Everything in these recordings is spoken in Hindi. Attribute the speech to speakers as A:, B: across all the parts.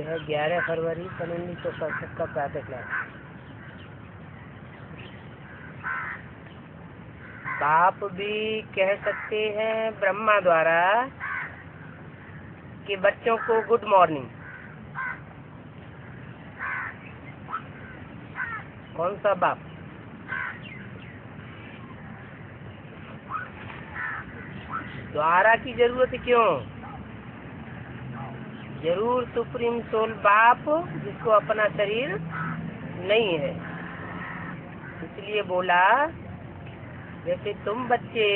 A: यह 11 फरवरी सन 1967 का प्रातः क्लास। बाप भी कह सकते हैं ब्रह्मा द्वारा कि बच्चों को गुड मॉर्निंग। कौन सा बाप? द्वारा की जरूरत क्यों? जरूर सुप्रीम सोल बाप जिसको अपना शरीर नहीं है, इसलिए बोला जैसे तुम बच्चे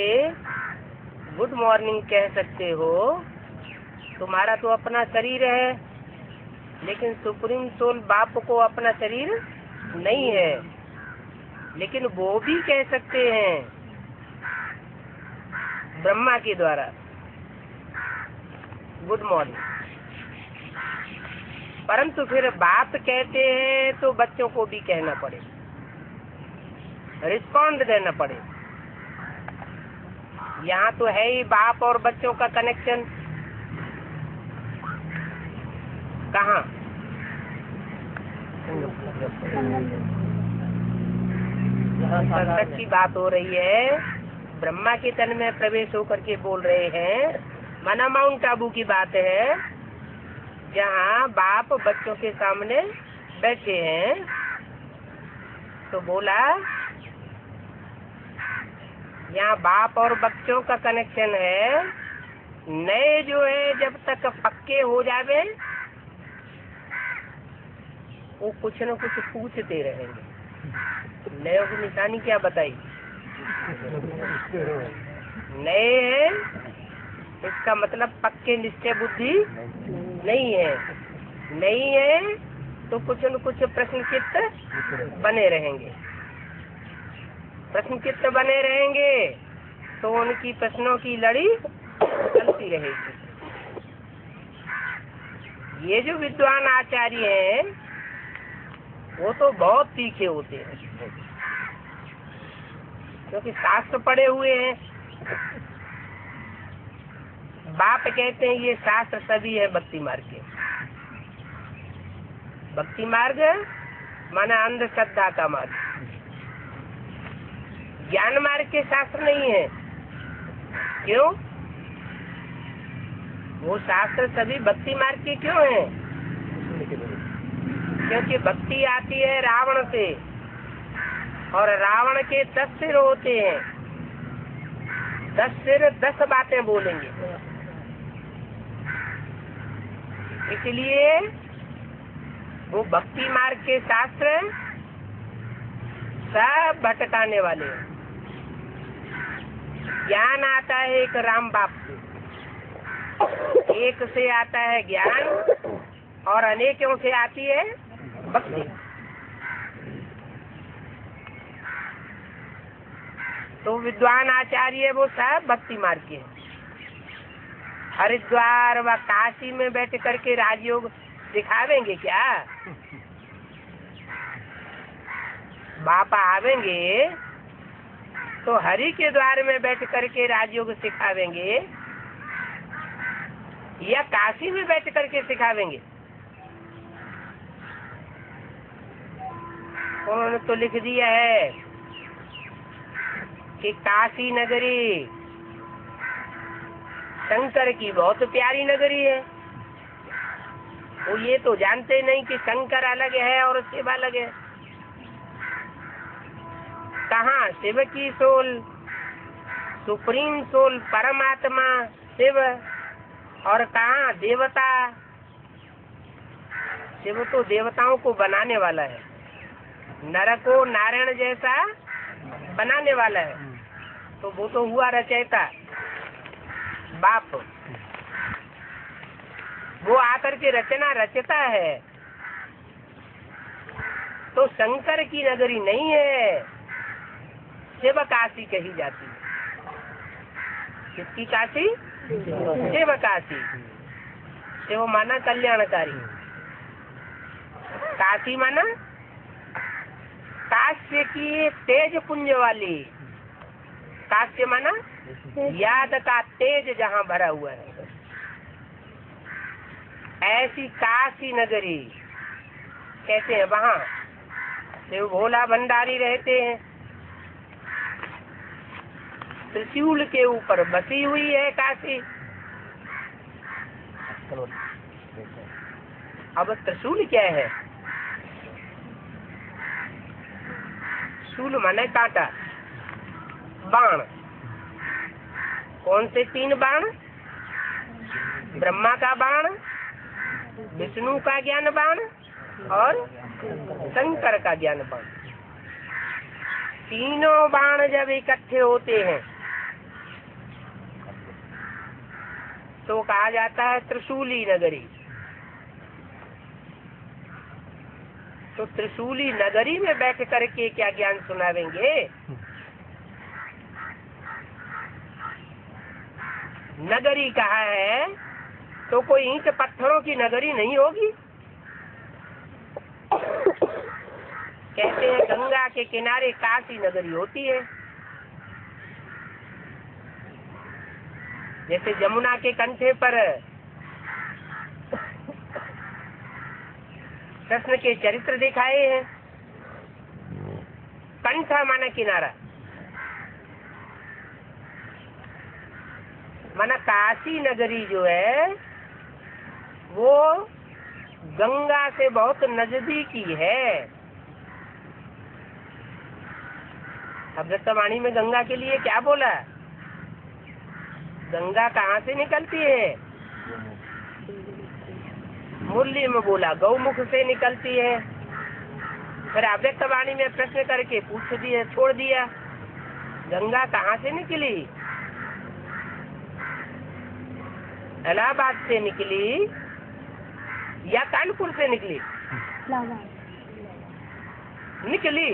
A: गुड मॉर्निंग कह सकते हो, तुम्हारा तो अपना शरीर है, लेकिन सुप्रीम सोल बाप को अपना शरीर नहीं है, लेकिन वो भी कह सकते हैं ब्रह्मा के द्वारा गुड मॉर्निंग। परंतु फिर बाप कहते हैं तो बच्चों को भी कहना पड़े, रिस्पॉन्ड देना पड़े। यहाँ तो है ही बाप और बच्चों का कनेक्शन। कहाँ? संकट की बात हो रही है, ब्रह्मा के तन में प्रवेश होकर के बोल रहे हैं। माना माउंट आबू की बात है, जहाँ बाप बच्चों के सामने बैठे हैं। तो बोला यहाँ बाप और बच्चों का कनेक्शन है। नए जो है जब तक पक्के हो जावे वो कुछ न कुछ पूछते रहेंगे। नए की निशानी क्या बताई? नए हैं इसका मतलब पक्के निश्चय बुद्धि नहीं है। नहीं है तो कुछ न कुछ प्रश्न चित्त बने रहेंगे। प्रश्न चित्त बने रहेंगे तो उनकी प्रश्नों की लड़ी चलती रहेगी। ये जो विद्वान आचार्य हैं वो तो बहुत तीखे होते हैं, क्योंकि शास्त्र पढ़े हुए हैं। बाप कहते हैं ये शास्त्र सभी है भक्ति मार्ग के। भक्ति मार्ग माना अंधश्रद्धा का मार्ग, ज्ञान मार्ग के शास्त्र नहीं है। क्यों? वो शास्त्र सभी भक्ति मार्ग के क्यों हैं? क्योंकि भक्ति आती है रावण से, और रावण के 10 सिर होते हैं। 10 सिर 10 बातें बोलेंगे। इसलिए वो भक्ति मार्ग के शास्त्र सब भटकाने वाले हैं। ज्ञान आता है एक राम बाप से, एक से आता है ज्ञान और अनेकों से आती है भक्ति। तो विद्वान आचार्य वो सब भक्ति मार्ग के हैं। हरिद्वार व काशी में बैठ करके राजयोग सिखावेंगे क्या? बापा आवेंगे तो हरि के द्वार में बैठ करके राजयोग सिखावेंगे या काशी में बैठ करके सिखावेंगे? उन्होंने तो लिख दिया है कि काशी नगरी शंकर की बहुत प्यारी नगरी है। वो ये तो जानते नहीं कि शंकर अलग है और शिव अलग है। कहाँ शिव की सोल, सुप्रीम सोल परमात्मा शिव, और कहाँ देवता। शिव तो देवताओं को बनाने वाला है, नर को नारायण जैसा बनाने वाला है। तो वो तो हुआ रचयिता बाप, वो आकर के रचना रचता है। तो शंकर की नगरी नहीं है, शिव काशी कही जाती है। किसकी काशी? शिव काशी। शिव माना कल्याणकारी, काशी माना काश्य की तेज पुंज वाली। काश्य माना याद का तेज जहाँ भरा हुआ है। ऐसी काशी नगरी कहते हैं, वहाँ शिव भोला भंडारी रहते हैं। त्रिशूल के ऊपर बसी हुई है काशी। अब त्रिशूल क्या है? शूल माने कांटा, बाण। कौन से 3 बाण? ब्रह्मा का बाण, विष्णु का ज्ञान बाण और शंकर का ज्ञान बाण। तीनों बाण जब इकट्ठे होते हैं तो कहा जाता है त्रिशूली नगरी। तो त्रिशूली नगरी में बैठ करके क्या ज्ञान सुनावेंगे? नगरी कहा है तो कोई ईंट पत्थरों की नगरी नहीं होगी। कहते हैं गंगा के किनारे काशी नगरी होती है। जैसे जमुना के कंठे पर कृष्ण के चरित्र दिखाए हैं। कंठा माना किनारा, माना काशी नगरी जो है वो गंगा से बहुत नजदीकी है। अमृतवाणी में गंगा के लिए क्या बोला? गंगा कहाँ से निकलती है? मुरली में बोला गौमुख से निकलती है। फिर अव्यक्तवाणी में प्रश्न करके पूछ दिया, छोड़ दिया, गंगा कहाँ से निकली? इलाहाबाद से निकली या कानपुर से निकली? निकली।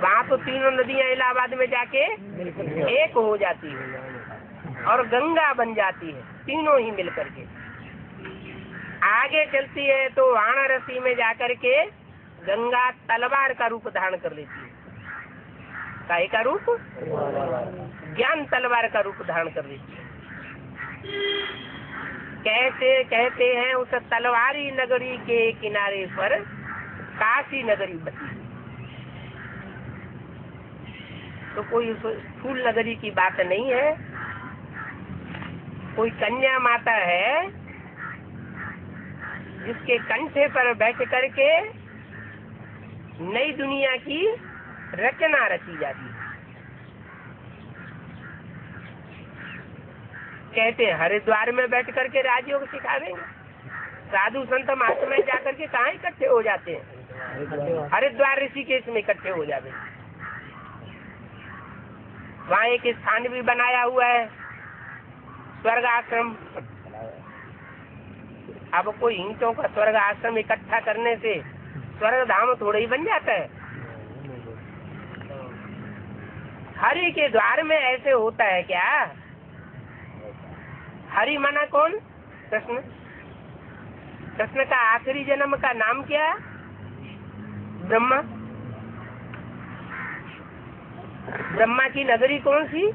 A: वहाँ तो तीनों नदियाँ इलाहाबाद में जाके एक हो जाती है और गंगा बन जाती है, तीनों ही मिलकर के। आगे चलती है तो वाराणसी में जाकर के गंगा तलवार का रूप धारण कर लेती है। काहे का रूप? ज्ञान तलवार का रूप धारण कर लेती है। कैसे कहते हैं उस तलवारी नगरी के किनारे पर काशी नगरी बसी। तो कोई स्थूल नगरी की बात नहीं है। कोई कन्या माता है जिसके कंठे पर बैठ करके नई दुनिया की रचना रची जाती है। कहते हैं हरिद्वार में बैठ करके राजयोग सिखावेंगे। साधु संत महात्मा जाकर के कहाँ इकट्ठे हो जाते हैं? हरिद्वार ऋषिकेश में इकट्ठे हो जाते हैं। वहाँ एक स्थान भी बनाया हुआ है, स्वर्ग आश्रम। अब कोई ईंटों का स्वर्ग आश्रम इकट्ठा करने से स्वर्ग धाम थोड़ा ही बन जाता है। हरि के द्वार में ऐसे होता है क्या? हरि माना कौन? कृष्ण। कृष्ण का आखिरी जन्म का नाम क्या है? ब्रह्मा। ब्रह्मा की नगरी कौन सी?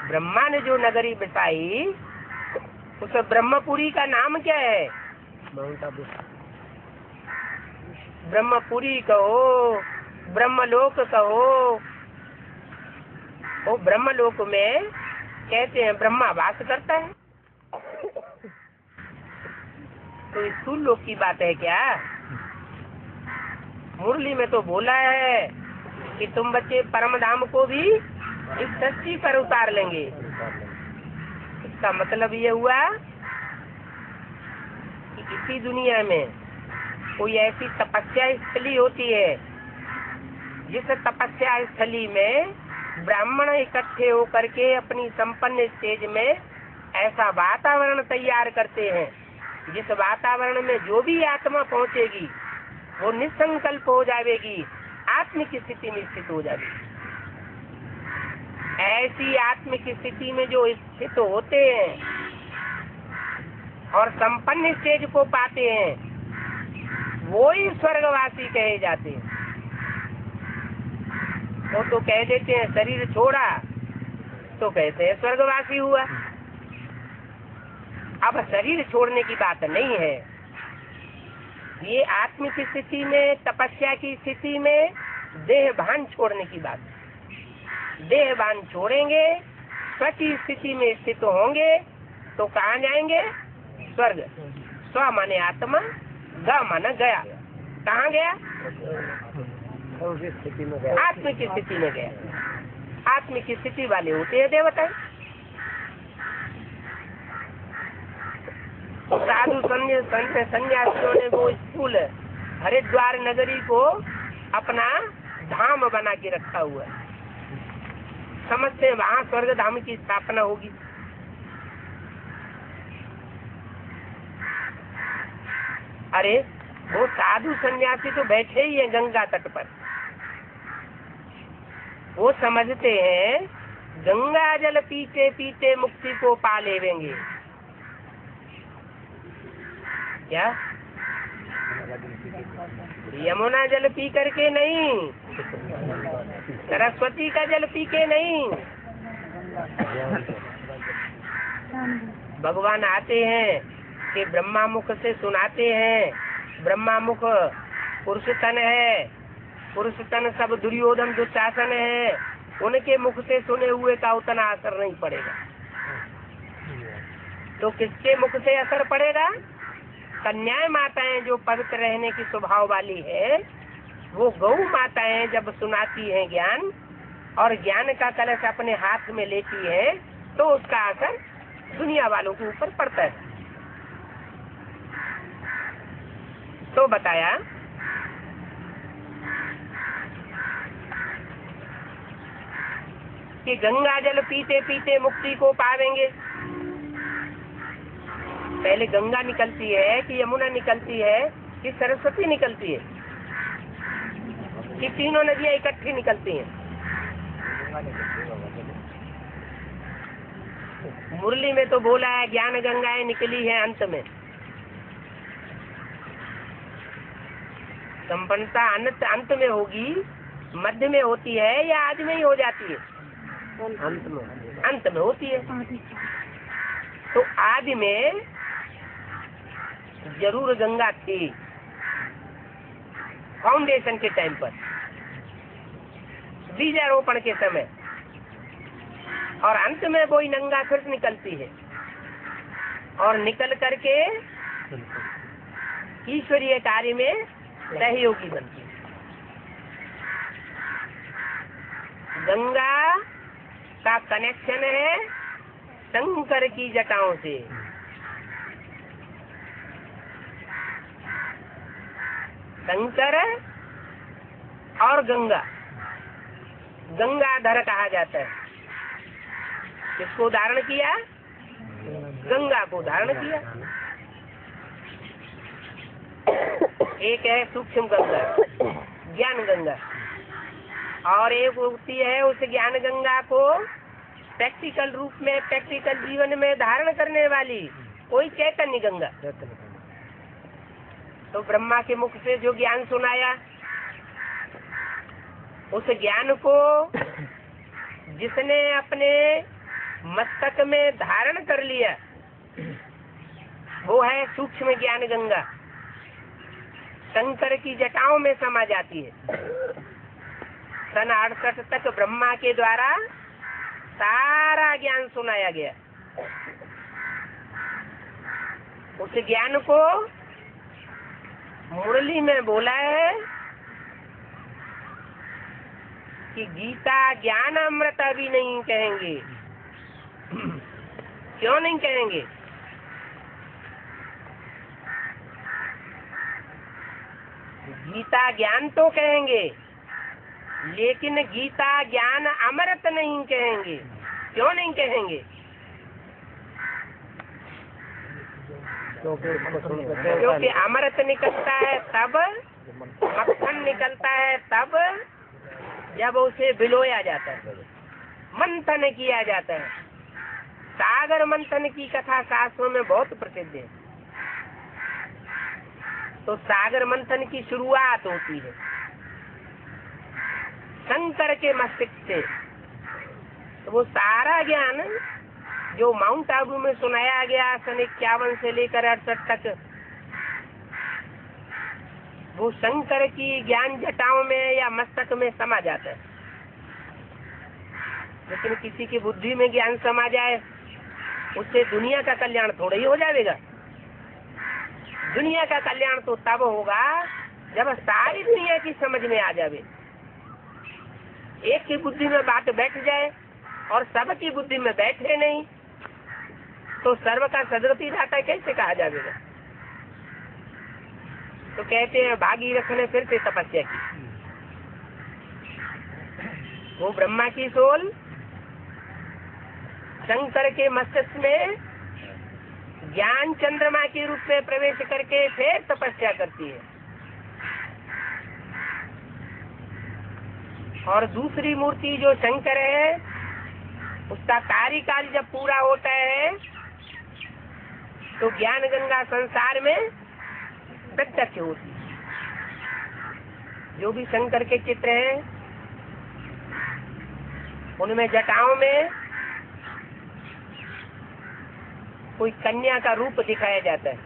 A: ब्रह्मा ने जो नगरी बसाई उस ब्रह्मपुरी का नाम क्या है? माउंट आबू। ब्रह्मपुरी कहो, ब्रह्मलोक कहो। वो ब्रह्मलोक में कहते हैं ब्रह्मा वास करता है। तो स्थूल लोक की बात है क्या? मुरली में तो बोला है कि तुम बच्चे परम धाम को भी इस धरती पर उतार लेंगे। इसका मतलब ये हुआ कि इसी दुनिया में कोई ऐसी तपस्या स्थली होती है जिस तपस्या स्थली में ब्राह्मण इकट्ठे होकर के अपनी संपन्न स्टेज में ऐसा वातावरण तैयार करते हैं जिस वातावरण में जो भी आत्मा पहुंचेगी वो निसंकल्प हो जाएगी, आत्मिक स्थिति में स्थित हो जाएगी। ऐसी आत्मिक स्थिति में जो स्थित होते हैं और संपन्न स्टेज को पाते हैं वो ही स्वर्गवासी कहे जाते हैं। वो तो कह देते हैं शरीर छोड़ा तो कहते हैं स्वर्गवासी हुआ। अब शरीर छोड़ने की बात नहीं है, ये आत्म की स्थिति में, तपस्या की स्थिति में देह भान छोड़ने की बात। देह भान छोड़ेंगे, स्व की स्थिति में स्थित होंगे तो कहाँ जाएंगे? स्वर्ग। स्व माने आत्मा, ग माना गया। कहाँ गया? आत्म की स्थिति में गया। आत्म की स्थिति वाले होते हैं देवता। साधु संन्यासियों ने वो स्थूल हरिद्वार नगरी को अपना धाम बना के रखा हुआ है, समझते हैं वहाँ स्वर्ग धाम की स्थापना होगी। अरे वो साधु सन्यासी तो बैठे ही हैं गंगा तट पर, वो समझते हैं गंगा जल पीते पीते मुक्ति को पा लेंगे। क्या? यमुना जल पी करके नहीं, सरस्वती का जल पी के नहीं। भगवान आते हैं कि ब्रह्मा मुख से सुनाते हैं। ब्रह्मा मुख पुरुष तन है, पुरुष तन सब दुर्योधन दुशासन है, उनके मुख से सुने हुए का उतना असर नहीं पड़ेगा। तो किसके मुख से असर पड़ेगा? कन्याएं माताएं जो पवित्र रहने की स्वभाव वाली है, वो गौ माताएं जब सुनाती हैं ज्ञान और ज्ञान का कलश अपने हाथ में लेती है तो उसका असर दुनिया वालों के ऊपर पड़ता है। तो बताया कि गंगा जल पीते पीते मुक्ति को पावेंगे। पहले गंगा निकलती है कि यमुना निकलती है कि सरस्वती निकलती है कि तीनों नदियां इकट्ठी निकलती हैं? मुरली में तो बोला है ज्ञान गंगाएं निकली है अंत में। संपन्नता अंत में होगी, मध्य में होती है या आदि में ही हो जाती है? अंत में होती है। तो आदि में जरूर गंगा थी फाउंडेशन के टाइम पर, बीजारोपण के समय, और अंत में वही गंगा फिर निकलती है और निकल करके ईश्वरीय कार्य में सहयोगी बनती है। गंगा का कनेक्शन है शंकर की जटाओं से। शंकर और गंगा, गंगाधर कहा जाता है। किसको धारण किया? गंगा को धारण किया। एक है सूक्ष्म गंगा, ज्ञान गंगा, और एक होती है उस ज्ञान गंगा को प्रैक्टिकल रूप में, प्रैक्टिकल जीवन में धारण करने वाली कोई चैतन्य गंगा। तो ब्रह्मा के मुख से जो ज्ञान सुनाया, उस ज्ञान को जिसने अपने मस्तक में धारण कर लिया वो है सूक्ष्म ज्ञान गंगा, शंकर की जटाओं में समा जाती है। सन 68 तक ब्रह्मा के द्वारा सारा ज्ञान सुनाया गया। उस ज्ञान को मुरली में बोला है कि गीता ज्ञान अमृत अभी नहीं कहेंगे। क्यों नहीं कहेंगे? गीता ज्ञान तो कहेंगे, लेकिन गीता ज्ञान अमृत नहीं कहेंगे। क्यों नहीं कहेंगे? क्योंकि अमृत निकलता है तब, मक्खन निकलता है तब जब उसे भिगोया जाता है, मंथन किया जाता है। सागर मंथन की कथा शास्त्रों में बहुत प्रसिद्ध है। तो सागर मंथन की शुरुआत होती है शंकर के मस्तिष्क से। तो वो सारा ज्ञान जो माउंट आबू में सुनाया गया सन 51 से लेकर 68 तक, वो शंकर की ज्ञान जटाओं में या मस्तक में समा जाता है। लेकिन किसी की बुद्धि में ज्ञान समा जाए, उससे दुनिया का कल्याण थोड़ा ही हो जाएगा। दुनिया का कल्याण तो तब होगा जब सारी दुनिया की समझ में आ जावे। एक की बुद्धि में बात बैठ जाए और सबकी बुद्धि में बैठे नहीं, तो सर्व का सदगति दाता कैसे कहा जाएगा? तो कहते हैं भागीरथ ने फिर से तपस्या की। वो ब्रह्मा की सोल शंकर के मस्तिष्क में ज्ञान चंद्रमा के रूप में प्रवेश करके फिर तपस्या करती है। और दूसरी मूर्ति जो शंकर है, उसका कार्यकाल जब पूरा होता है तो ज्ञान गंगा संसार में प्रत्यक्ष होती है। जो भी शंकर के चित्र हैं, उनमें जटाओं में कोई कन्या का रूप दिखाया जाता है,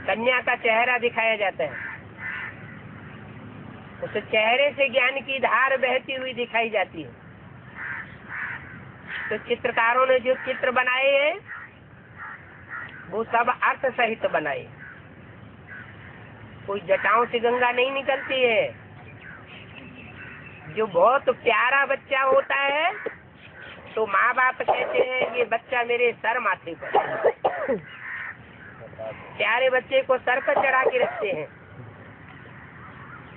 A: कन्या का चेहरा दिखाया जाता है। उस चेहरे से ज्ञान की धार बहती हुई दिखाई जाती है। तो चित्रकारों ने जो चित्र बनाए हैं वो सब अर्थ सहित बनाए। कोई जटाओं से गंगा नहीं निकलती है। जो बहुत प्यारा बच्चा होता है तो माँ बाप कहते हैं ये बच्चा मेरे सर माथे पर। प्यारे बच्चे को सर पर चढ़ा के रखते हैं।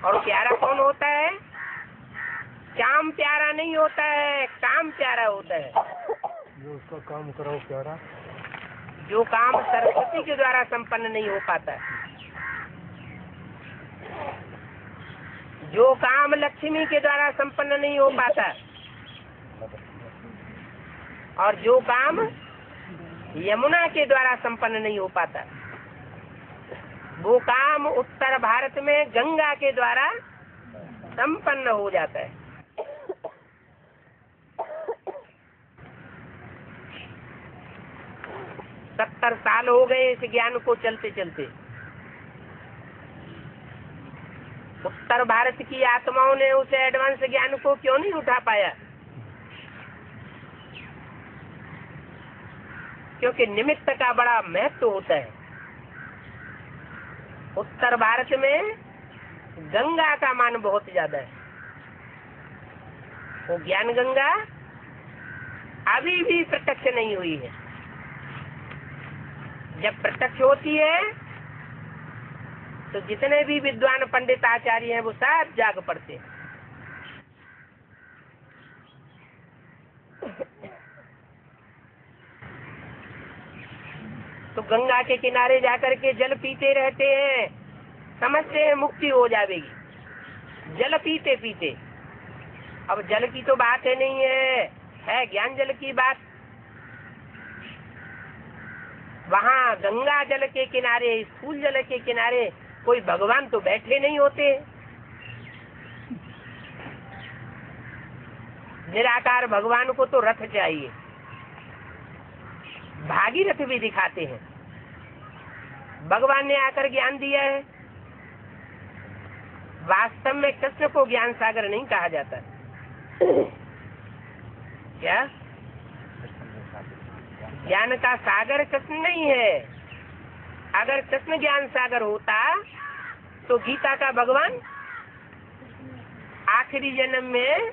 A: और प्यारा कौन होता है? काम प्यारा नहीं होता है, काम प्यारा होता है।
B: जो उसका काम कराओ प्यारा,
A: जो काम सरस्वती के द्वारा संपन्न नहीं हो पाता, जो काम लक्ष्मी के द्वारा संपन्न नहीं हो पाता, और जो काम यमुना के द्वारा संपन्न नहीं हो पाता, वो काम उत्तर भारत में गंगा के द्वारा संपन्न हो जाता है। सत्तर साल हो गए इस ज्ञान को चलते चलते। उत्तर भारत की आत्माओं ने उस एडवांस ज्ञान को क्यों नहीं उठा पाया? क्योंकि निमित्त का बड़ा महत्व होता है। उत्तर भारत में गंगा का मान बहुत ज्यादा है। वो ज्ञान गंगा अभी भी प्रत्यक्ष नहीं हुई है। जब प्रत्यक्ष होती है तो जितने भी विद्वान पंडित आचार्य हैं वो सब जाग पड़ते हैं। तो गंगा के किनारे जाकर के जल पीते रहते हैं, समझते हैं मुक्ति हो जाएगी। जल पीते पीते, अब जल की तो बात है नहीं है ज्ञान जल की बात। वहाँ गंगा जल के किनारे, स्थूल जल के किनारे कोई भगवान तो बैठे नहीं होते। निराकार भगवान को तो रथ चाहिए। भागीरथ भी दिखाते हैं। भगवान ने आकर ज्ञान दिया है। वास्तव में कृष्ण को ज्ञान सागर नहीं कहा जाता। क्या? ज्ञान का सागर कृष्ण नहीं है। अगर कृष्ण ज्ञान सागर होता तो गीता का भगवान आखिरी जन्म में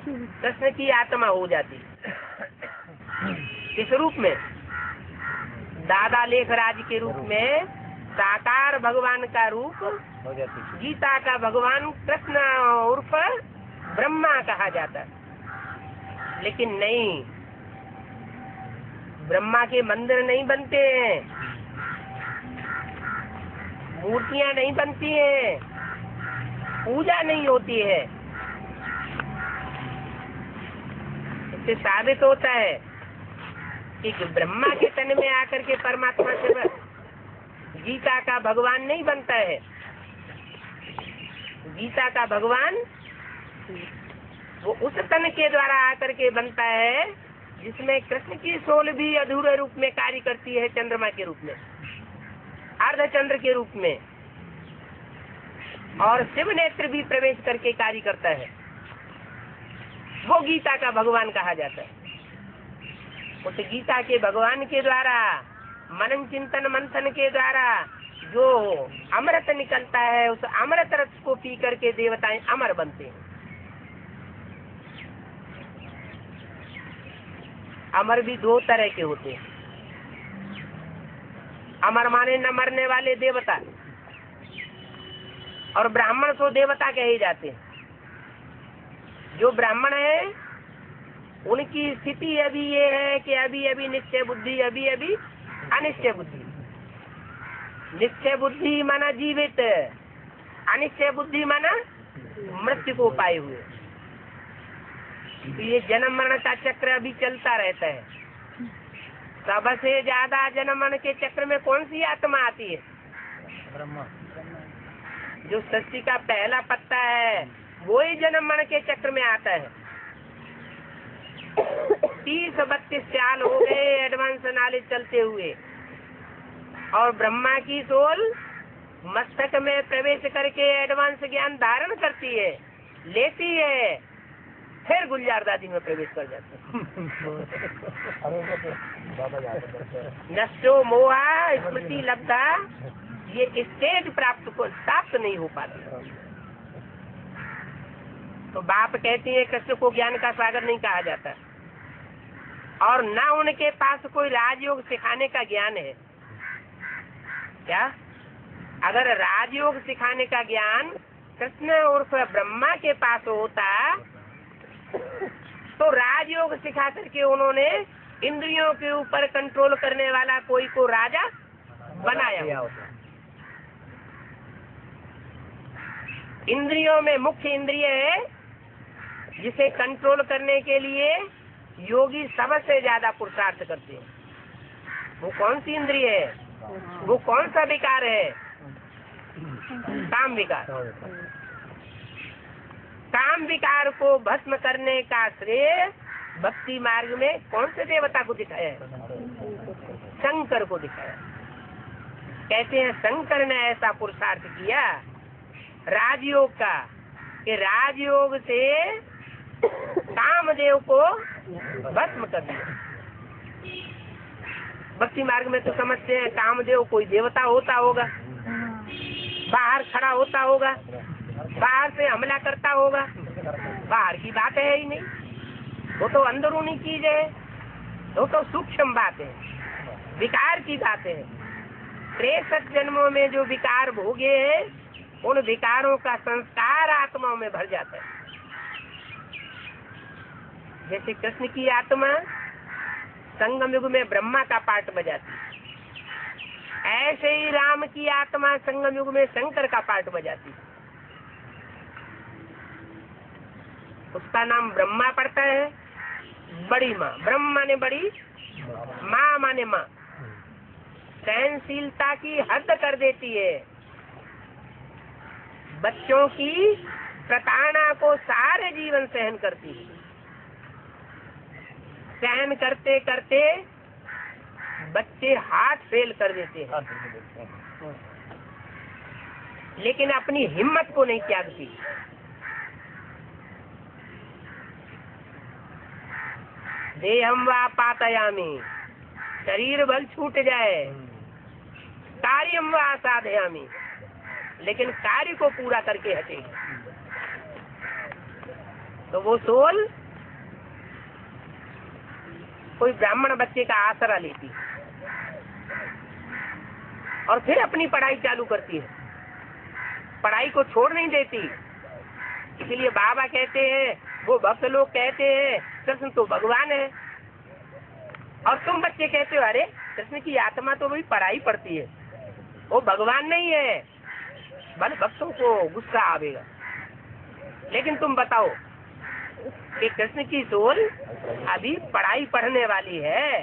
A: कृष्ण की आत्मा हो जाती। किस रूप में? दादा लेखराज के रूप में साकार भगवान का रूप गीता का भगवान कृष्ण उर्फ ब्रह्मा कहा जाता। लेकिन नहीं, ब्रह्मा के मंदिर नहीं बनते हैं, मूर्तियां नहीं बनती हैं, पूजा नहीं होती है। इससे साबित होता है कि ब्रह्मा के तन में आकर के परमात्मा से गीता का भगवान नहीं बनता है। गीता का भगवान वो उस तन के द्वारा आकर के बनता है जिसमें कृष्ण की सोल भी अधूरे रूप में कार्य करती है, चंद्रमा के रूप में, अर्धचंद्र के रूप में, और शिव नेत्र भी प्रवेश करके कार्य करता है। वो गीता का भगवान कहा जाता है। उस गीता के भगवान के द्वारा मनन चिंतन मंथन के द्वारा जो अमृत निकलता है, उस अमृत रस को पी करके देवताएं अमर बनते हैं। अमर भी दो तरह के होते हैं। अमर माने न मरने वाले देवता, और ब्राह्मण तो देवता कहे जाते हैं। जो ब्राह्मण है उनकी स्थिति अभी ये है कि अभी अभी निश्चय बुद्धि, अभी अभी अनिश्चय बुद्धि। निश्चय बुद्धि माना जीवित, अनिश्चय बुद्धि माना मृत्यु को पाए हुए। तो ये जन्म मरण का चक्र अभी चलता रहता है। सबसे ज्यादा जन्म मरण के चक्र में कौन सी आत्मा आती है?
B: ब्रह्मा।
A: जो सृष्टि का पहला पत्ता है वो ही जन्म मरण के चक्र में आता है। 30-32 साल हो गए एडवांस नॉलेज चलते हुए, और ब्रह्मा की सोल मस्तक में प्रवेश करके एडवांस ज्ञान धारण करती है, लेती है, फिर गुलजार दादी में प्रवेश कर जाते हैं। नष्टो मोहा स्मृति लब्धा, ये स्टेज प्राप्त नहीं हो पाती। तो बाप कहती है कृष्ण को ज्ञान का सागर नहीं कहा जाता, और न उनके पास कोई राजयोग सिखाने का ज्ञान है। क्या? अगर राजयोग सिखाने का ज्ञान कृष्ण उर्फ ब्रह्मा के पास होता तो राजयोग सिखा करके उन्होंने इंद्रियों के ऊपर कंट्रोल करने वाला कोई को राजा बनाया होता। इंद्रियों में मुख्य इंद्रिय है जिसे कंट्रोल करने के लिए योगी सबसे ज्यादा पुरुषार्थ करते हैं। वो कौन सी इंद्रिय है? वो कौन सा विकार है? काम विकार। काम विकार को भस्म करने का श्रेय भक्ति मार्ग में कौन से देवता को दिखाया है? शंकर को दिखाया। कहते हैं शंकर ने ऐसा पुरुषार्थ किया राजयोग का कि राजयोग से कामदेव को भस्म कर दिया। भक्ति मार्ग में तो समझते हैं कामदेव कोई देवता होता होगा, बाहर खड़ा होता होगा, बाहर से हमला करता होगा। बाहर की बात है ही नहीं, वो तो अंदरूनी चीज है, वो तो सूक्ष्म बात है, विकार की बात है। 63 जन्मों में जो विकार भोगे हैं उन विकारों का संस्कार आत्माओं में भर जाता है। जैसे कृष्ण की आत्मा संगम युग में ब्रह्मा का पाठ बजाती, ऐसे ही राम की आत्मा संगम युग में शंकर का पाठ बजाती। उसका नाम ब्रह्मा पड़ता है, बड़ी माँ। ब्रह्म माने बड़ी, माँ माने माँ। सहनशीलता की हद कर देती है, बच्चों की प्रताड़ना को सारे जीवन सहन करती है। सहन करते करते बच्चे हाथ फेल कर देते हैं, लेकिन अपनी हिम्मत को नहीं त्यागती। देहम वा पातयामी, शरीर बल छूट जाए, कार्यम वा साधयामी, लेकिन कार्य को पूरा करके हटेगी। तो वो सोल कोई ब्राह्मण बच्चे का आसरा लेती और फिर अपनी पढ़ाई चालू करती है, पढ़ाई को छोड़ नहीं देती। इसीलिए बाबा कहते हैं, वो भक्त लोग कहते हैं कृष्ण तो भगवान है, और तुम बच्चे कहते हो अरे कृष्ण की आत्मा तो वही पढ़ाई पढ़ती है, वो भगवान नहीं है। बल भक्तों को गुस्सा आवेगा। लेकिन तुम बताओ कि कृष्ण की सोल अभी पढ़ाई पढ़ने वाली है,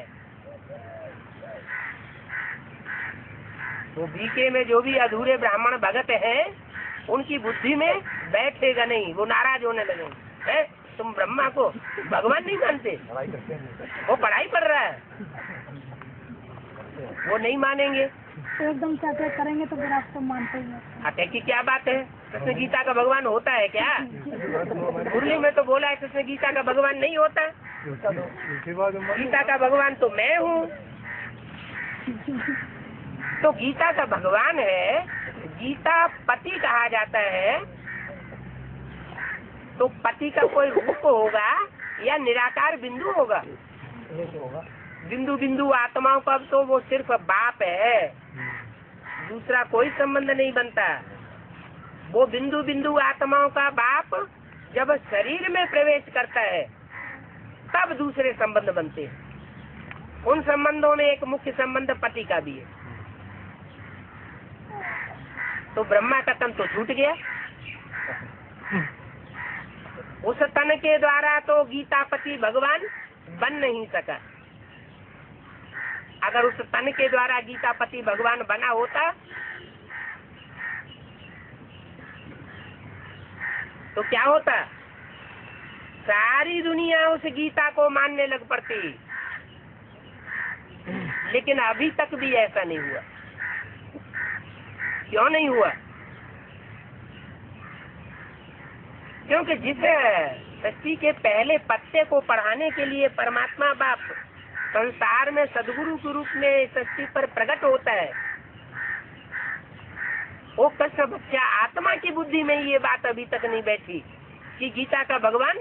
A: तो बीके में जो भी अधूरे ब्राह्मण भगत हैं उनकी बुद्धि में बैठेगा नहीं, वो नाराज होने लगेंगे। तुम ब्रह्मा को भगवान नहीं मानते?
B: पढ़ाई करते हैं।
A: वो पढ़ाई पढ़ रहा है, वो नहीं मानेंगे
C: तो एकदम से अटैक करेंगे तो फिर आप सब मानते ही हैं।
A: अटैक की क्या बात है? कृष्ण गीता का भगवान होता है क्या? मुरली में तो बोला है कृष्ण गीता का भगवान नहीं होता। गीता का भगवान तो मैं हूँ। तो गीता का भगवान है, गीता पति कहा जाता है, तो पति का कोई रूप होगा या निराकार बिंदु होगा? बिंदु बिंदु आत्माओं का तो वो सिर्फ बाप है, दूसरा कोई संबंध नहीं बनता। वो बिंदु बिंदु आत्माओं का बाप जब शरीर में प्रवेश करता है तब दूसरे संबंध बनते हैं। उन संबंधों में एक मुख्य संबंध पति का भी है। तो ब्रह्मा का तन तो छूट गया, उस तन के द्वारा तो गीतापति भगवान बन नहीं सका। अगर उस तन के द्वारा गीतापति भगवान बना होता तो क्या होता? सारी दुनिया उस गीता को मानने लग पड़ती। लेकिन अभी तक भी ऐसा नहीं हुआ। क्यों नहीं हुआ? क्योंकि जिस सृष्टि के पहले पत्ते को पढ़ाने के लिए परमात्मा बाप संसार में सदगुरु के रूप में सृष्टि पर प्रकट होता है, वो कृष्ण बच्चा आत्मा की बुद्धि में ये बात अभी तक नहीं बैठी कि गीता का भगवान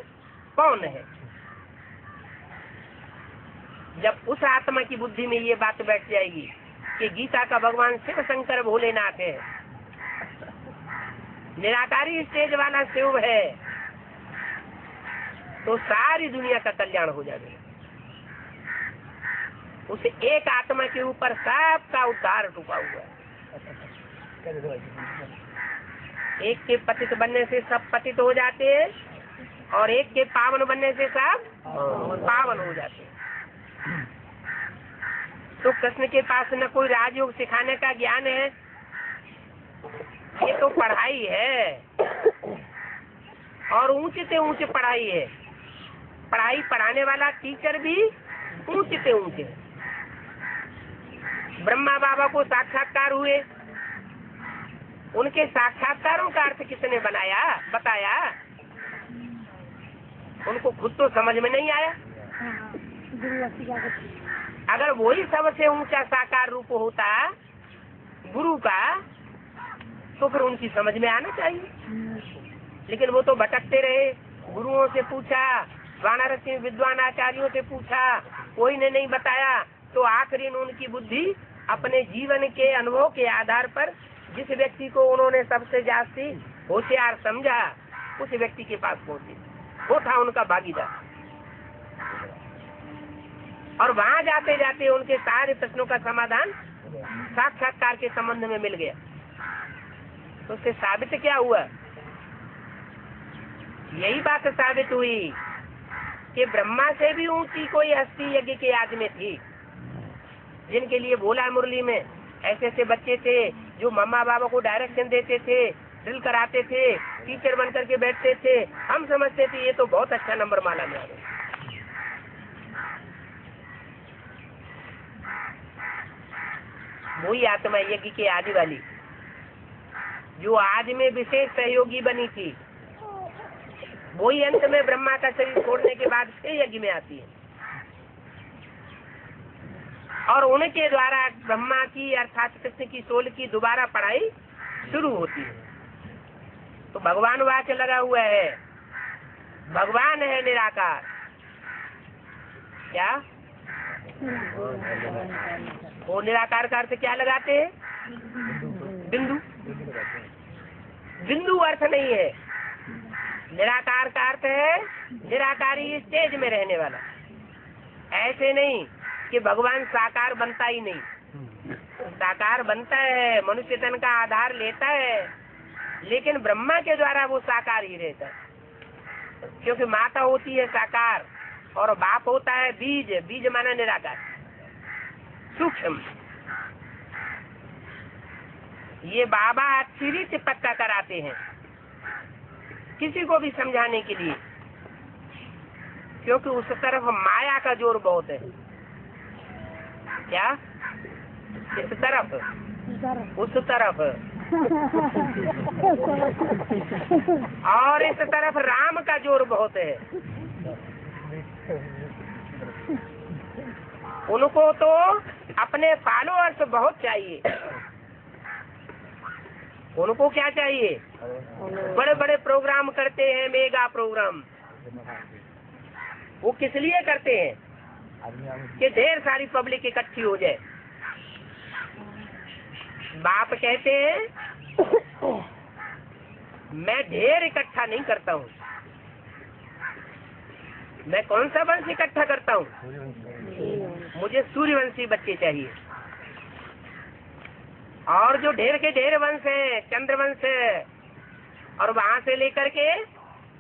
A: कौन है। जब उस आत्मा की बुद्धि में ये बात बैठ जाएगी कि गीता का भगवान शिव शंकर भोलेनाथ है, निराकारी स्टेज वाला शिव है, तो सारी दुनिया का कल्याण हो जाएगा। उसे एक आत्मा के ऊपर सबका उद्धार टुका हुआ है। एक के पतित बनने से सब पतित हो जाते हैं और एक के पावन बनने से सब पावन हो जाते हैं। तो कृष्ण के पास न कोई राजयोग सिखाने का ज्ञान है, ये तो पढ़ाई है और ऊंचे से ऊंचे पढ़ाई है। पढ़ाई पढ़ाने वाला टीचर भी ऊंचे से ऊंचे। ब्रह्मा बाबा को साक्षात्कार हुए, उनके साक्षात्कारों का अर्थ किसने बताया? उनको खुद तो समझ में नहीं आया। अगर वही सबसे ऊंचा साकार रूप होता गुरु का तो फिर उनकी समझ में आना चाहिए। लेकिन वो तो भटकते रहे, गुरुओं से पूछा, वाराणसी विद्वान आचार्यों से पूछा, कोई ने नहीं बताया। तो आखिरी उनकी बुद्धि अपने जीवन के अनुभव के आधार पर जिस व्यक्ति को उन्होंने सबसे ज्यादा होशियार समझा उस व्यक्ति के पास पहुंचे। वो था उनका भागीदार। और वहां जाते जाते उनके सारे प्रश्नों का समाधान साक्षात्कार के संबंध में मिल गया। तो उससे साबित क्या हुआ? यही बात साबित हुई कि ब्रह्मा से भी ऊंची कोई हस्ती यज्ञ के आदि में थी, जिनके लिए बोला मुरली में ऐसे ऐसे बच्चे थे जो मम्मा बाबा को डायरेक्शन देते थे, ड्रिल कराते थे, टीचर बन करके बैठते थे। हम समझते थे ये तो बहुत अच्छा नंबर माला में आ गया। वही आत्मा यज्ञ के आदि वाली जो आज में विशेष सहयोगी बनी थी, वही अंत में ब्रह्मा का शरीर छोड़ने के बाद फिर यज्ञ में आती है और उनके द्वारा ब्रह्मा की अर्थात कृष्ण की सोल की दोबारा पढ़ाई शुरू होती है। तो भगवान वाक्य लगा हुआ है, भगवान है निराकार। क्या वो निराकार का अर्थ क्या लगाते हैं? बिंदु। बिंदु अर्थ नहीं है, निराकार का अर्थ है निराकारी स्टेज में रहने वाला। ऐसे नहीं कि भगवान साकार बनता ही नहीं, साकार बनता है, मनुष्य तन का आधार लेता है, लेकिन ब्रह्मा के द्वारा वो साकार ही रहता है। क्योंकि माता होती है साकार और बाप होता है बीज। बीज माना निराकार, सूक्ष्म। ये बाबा सीढ़ी से पक्का कराते हैं किसी को भी समझाने के लिए क्योंकि उस तरफ माया का जोर बहुत है। क्या? इस तरफ, उस तरफ, और इस तरफ राम का जोर बहुत है। उनको तो अपने फॉलोअर्स बहुत चाहिए। उनको क्या चाहिए? बड़े बड़े प्रोग्राम करते हैं, मेगा प्रोग्राम। वो किस लिए करते हैं? कि ढेर सारी पब्लिक इकट्ठी हो जाए। बाप कहते हैं मैं ढेर इकट्ठा नहीं करता हूँ, मैं कौन सा वंश इकट्ठा करता हूँ? मुझे सूर्यवंशी बच्चे चाहिए। और जो ढेर के ढेर वंश है, चंद्रवंश है, और वहां से लेकर के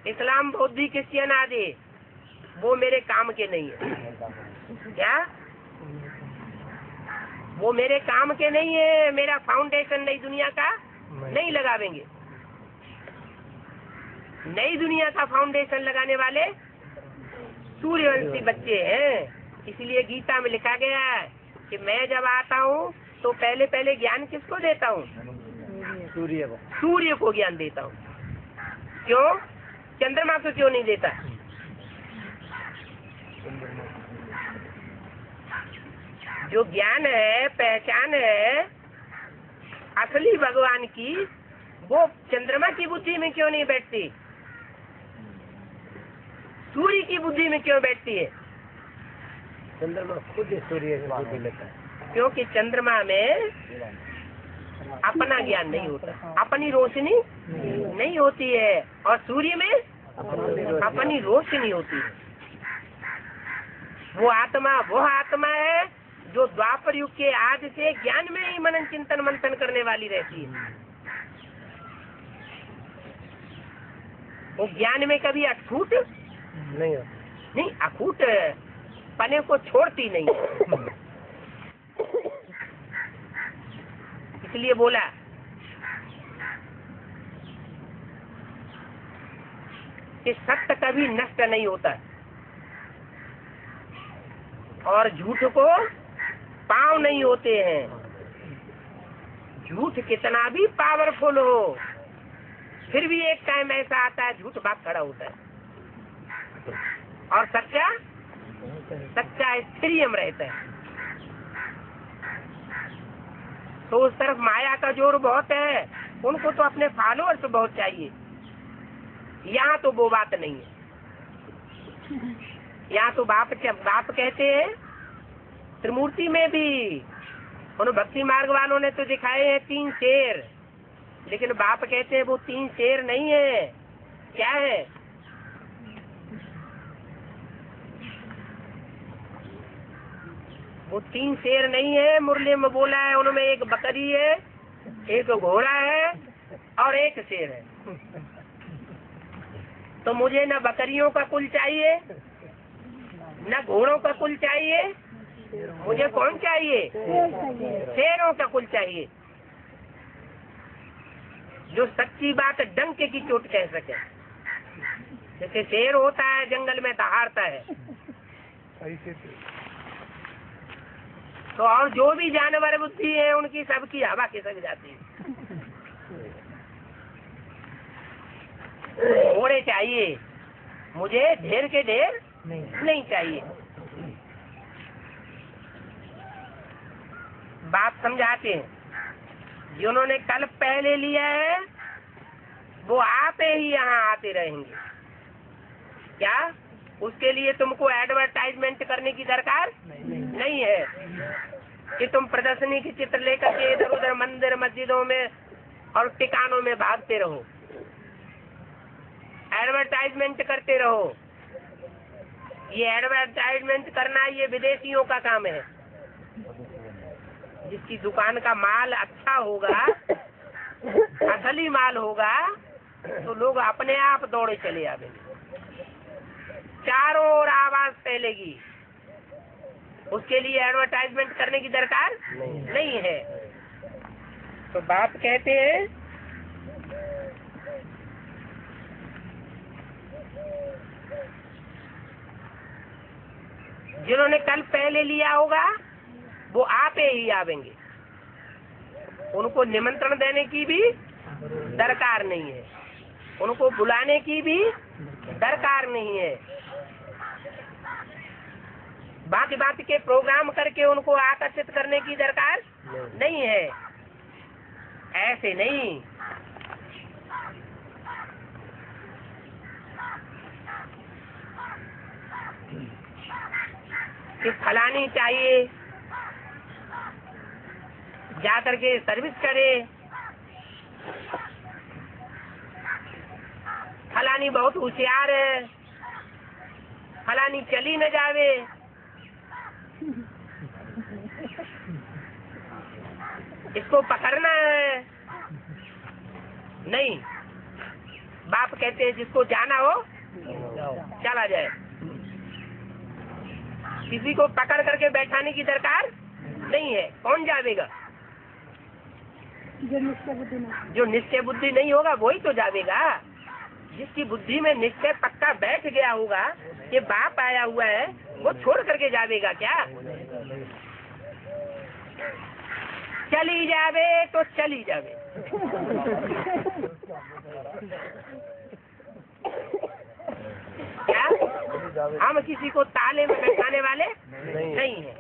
A: इस्लाम, बौद्ध, क्रिश्चियन आदि, वो मेरे काम के नहीं है। क्या? वो मेरे काम के नहीं है। मेरा फाउंडेशन नई दुनिया का नहीं लगावेंगे। नई दुनिया का फाउंडेशन लगाने वाले सूर्यवंशी बच्चे हैं। इसलिए गीता में लिखा गया है कि मैं जब आता हूँ तो पहले पहले ज्ञान किसको देता हूँ? सूर्य को ज्ञान देता हूँ। क्यों? चंद्रमा को क्यों नहीं देता? जो ज्ञान है, पहचान है असली भगवान की, वो चंद्रमा की बुद्धि में क्यों नहीं बैठती? सूर्य की बुद्धि में क्यों बैठती है?
B: चंद्रमा खुद सूर्य से बुद्धि लेता है।
A: क्योंकि चंद्रमा में अपना ज्ञान नहीं होता, अपनी रोशनी नहीं होती है, और सूर्य में अपनी रोशनी होती है। वो आत्मा है जो द्वापर युग के आदि से ज्ञान में ही मनन चिंतन मंथन करने वाली रहती है। वो ज्ञान में कभी अछूट नहीं, अखूट पने को छोड़ती नहीं। इसलिए बोला कि सत्य कभी नष्ट नहीं होता, और झूठ को पांव नहीं होते हैं। झूठ कितना भी पावरफुल हो, फिर भी एक टाइम ऐसा आता है झूठ भाग खड़ा होता है, और सच्चा स्थिरियम रहता है। तो उस तरफ माया का जोर बहुत है, उनको तो अपने फॉलोअर्स बहुत चाहिए। यहाँ तो वो बात नहीं है। यहाँ तो बाप कहते हैं, त्रिमूर्ति में भी उन भक्ति मार्ग वालों ने तो दिखाए हैं 3 शेर, लेकिन बाप कहते हैं वो 3 शेर नहीं है। क्या है? वो 3 शेर नहीं है। मुरली में बोला है उनमें एक बकरी है, एक घोड़ा है, और एक शेर है। तो मुझे न बकरियों का कुल चाहिए, न घोड़ों का कुल चाहिए, मुझे कौन चाहिए? शेरों का कुल चाहिए, जो सच्ची बात डंक की चोट कह सके। जैसे शेर होता है जंगल में दहाड़ता है, तो और जो भी जानवर बुद्धि है उनकी सबकी हवा खिसक जाती है। घोड़े चाहिए, मुझे ढेर के ढेर नहीं चाहिए। बात समझाते हैं, जिन्होंने कल पहले लिया है वो आते ही यहाँ आते रहेंगे। क्या? उसके लिए तुमको एडवर्टाइजमेंट करने की दरकार नहीं है कि तुम प्रदर्शनी की चित्र लेकर के इधर उधर मंदिर मस्जिदों में और टिकानों में भागते रहो, एडवर्टाइजमेंट करते रहो। ये एडवर्टाइजमेंट करना ये विदेशियों का काम है। जिसकी दुकान का माल अच्छा होगा, असली माल होगा, तो लोग अपने आप दौड़े चले आवेंगे, चारों ओर आवाज फैलेगी। उसके लिए एडवर्टाइजमेंट करने की दरकार नहीं है। तो बाप कहते हैं जिन्होंने कल पहले लिया होगा वो आप ही आवेंगे, उनको निमंत्रण देने की भी दरकार नहीं है, उनको बुलाने की भी दरकार नहीं है, बाकी बात के प्रोग्राम करके उनको आकर्षित करने की दरकार नहीं है। ऐसे नहीं, कि फलानी चाहिए जा करके सर्विस करे, फलानी बहुत होशियार है, फलानी चली न जावे, इसको पकड़ना है। नहीं, बाप कहते हैं जिसको जाना हो चला जाए, किसी को पकड़ करके बैठाने की दरकार नहीं है। कौन जावेगा? जो निश्चय बुद्धि नहीं होगा वही तो जावेगा। जिसकी बुद्धि में निश्चय पक्का बैठ गया होगा कि बाप आया हुआ है, वो छोड़ करके जावेगा क्या? चली जावे तो चली जावे। क्या हम किसी को ताले में बैठाने वाले नहीं है।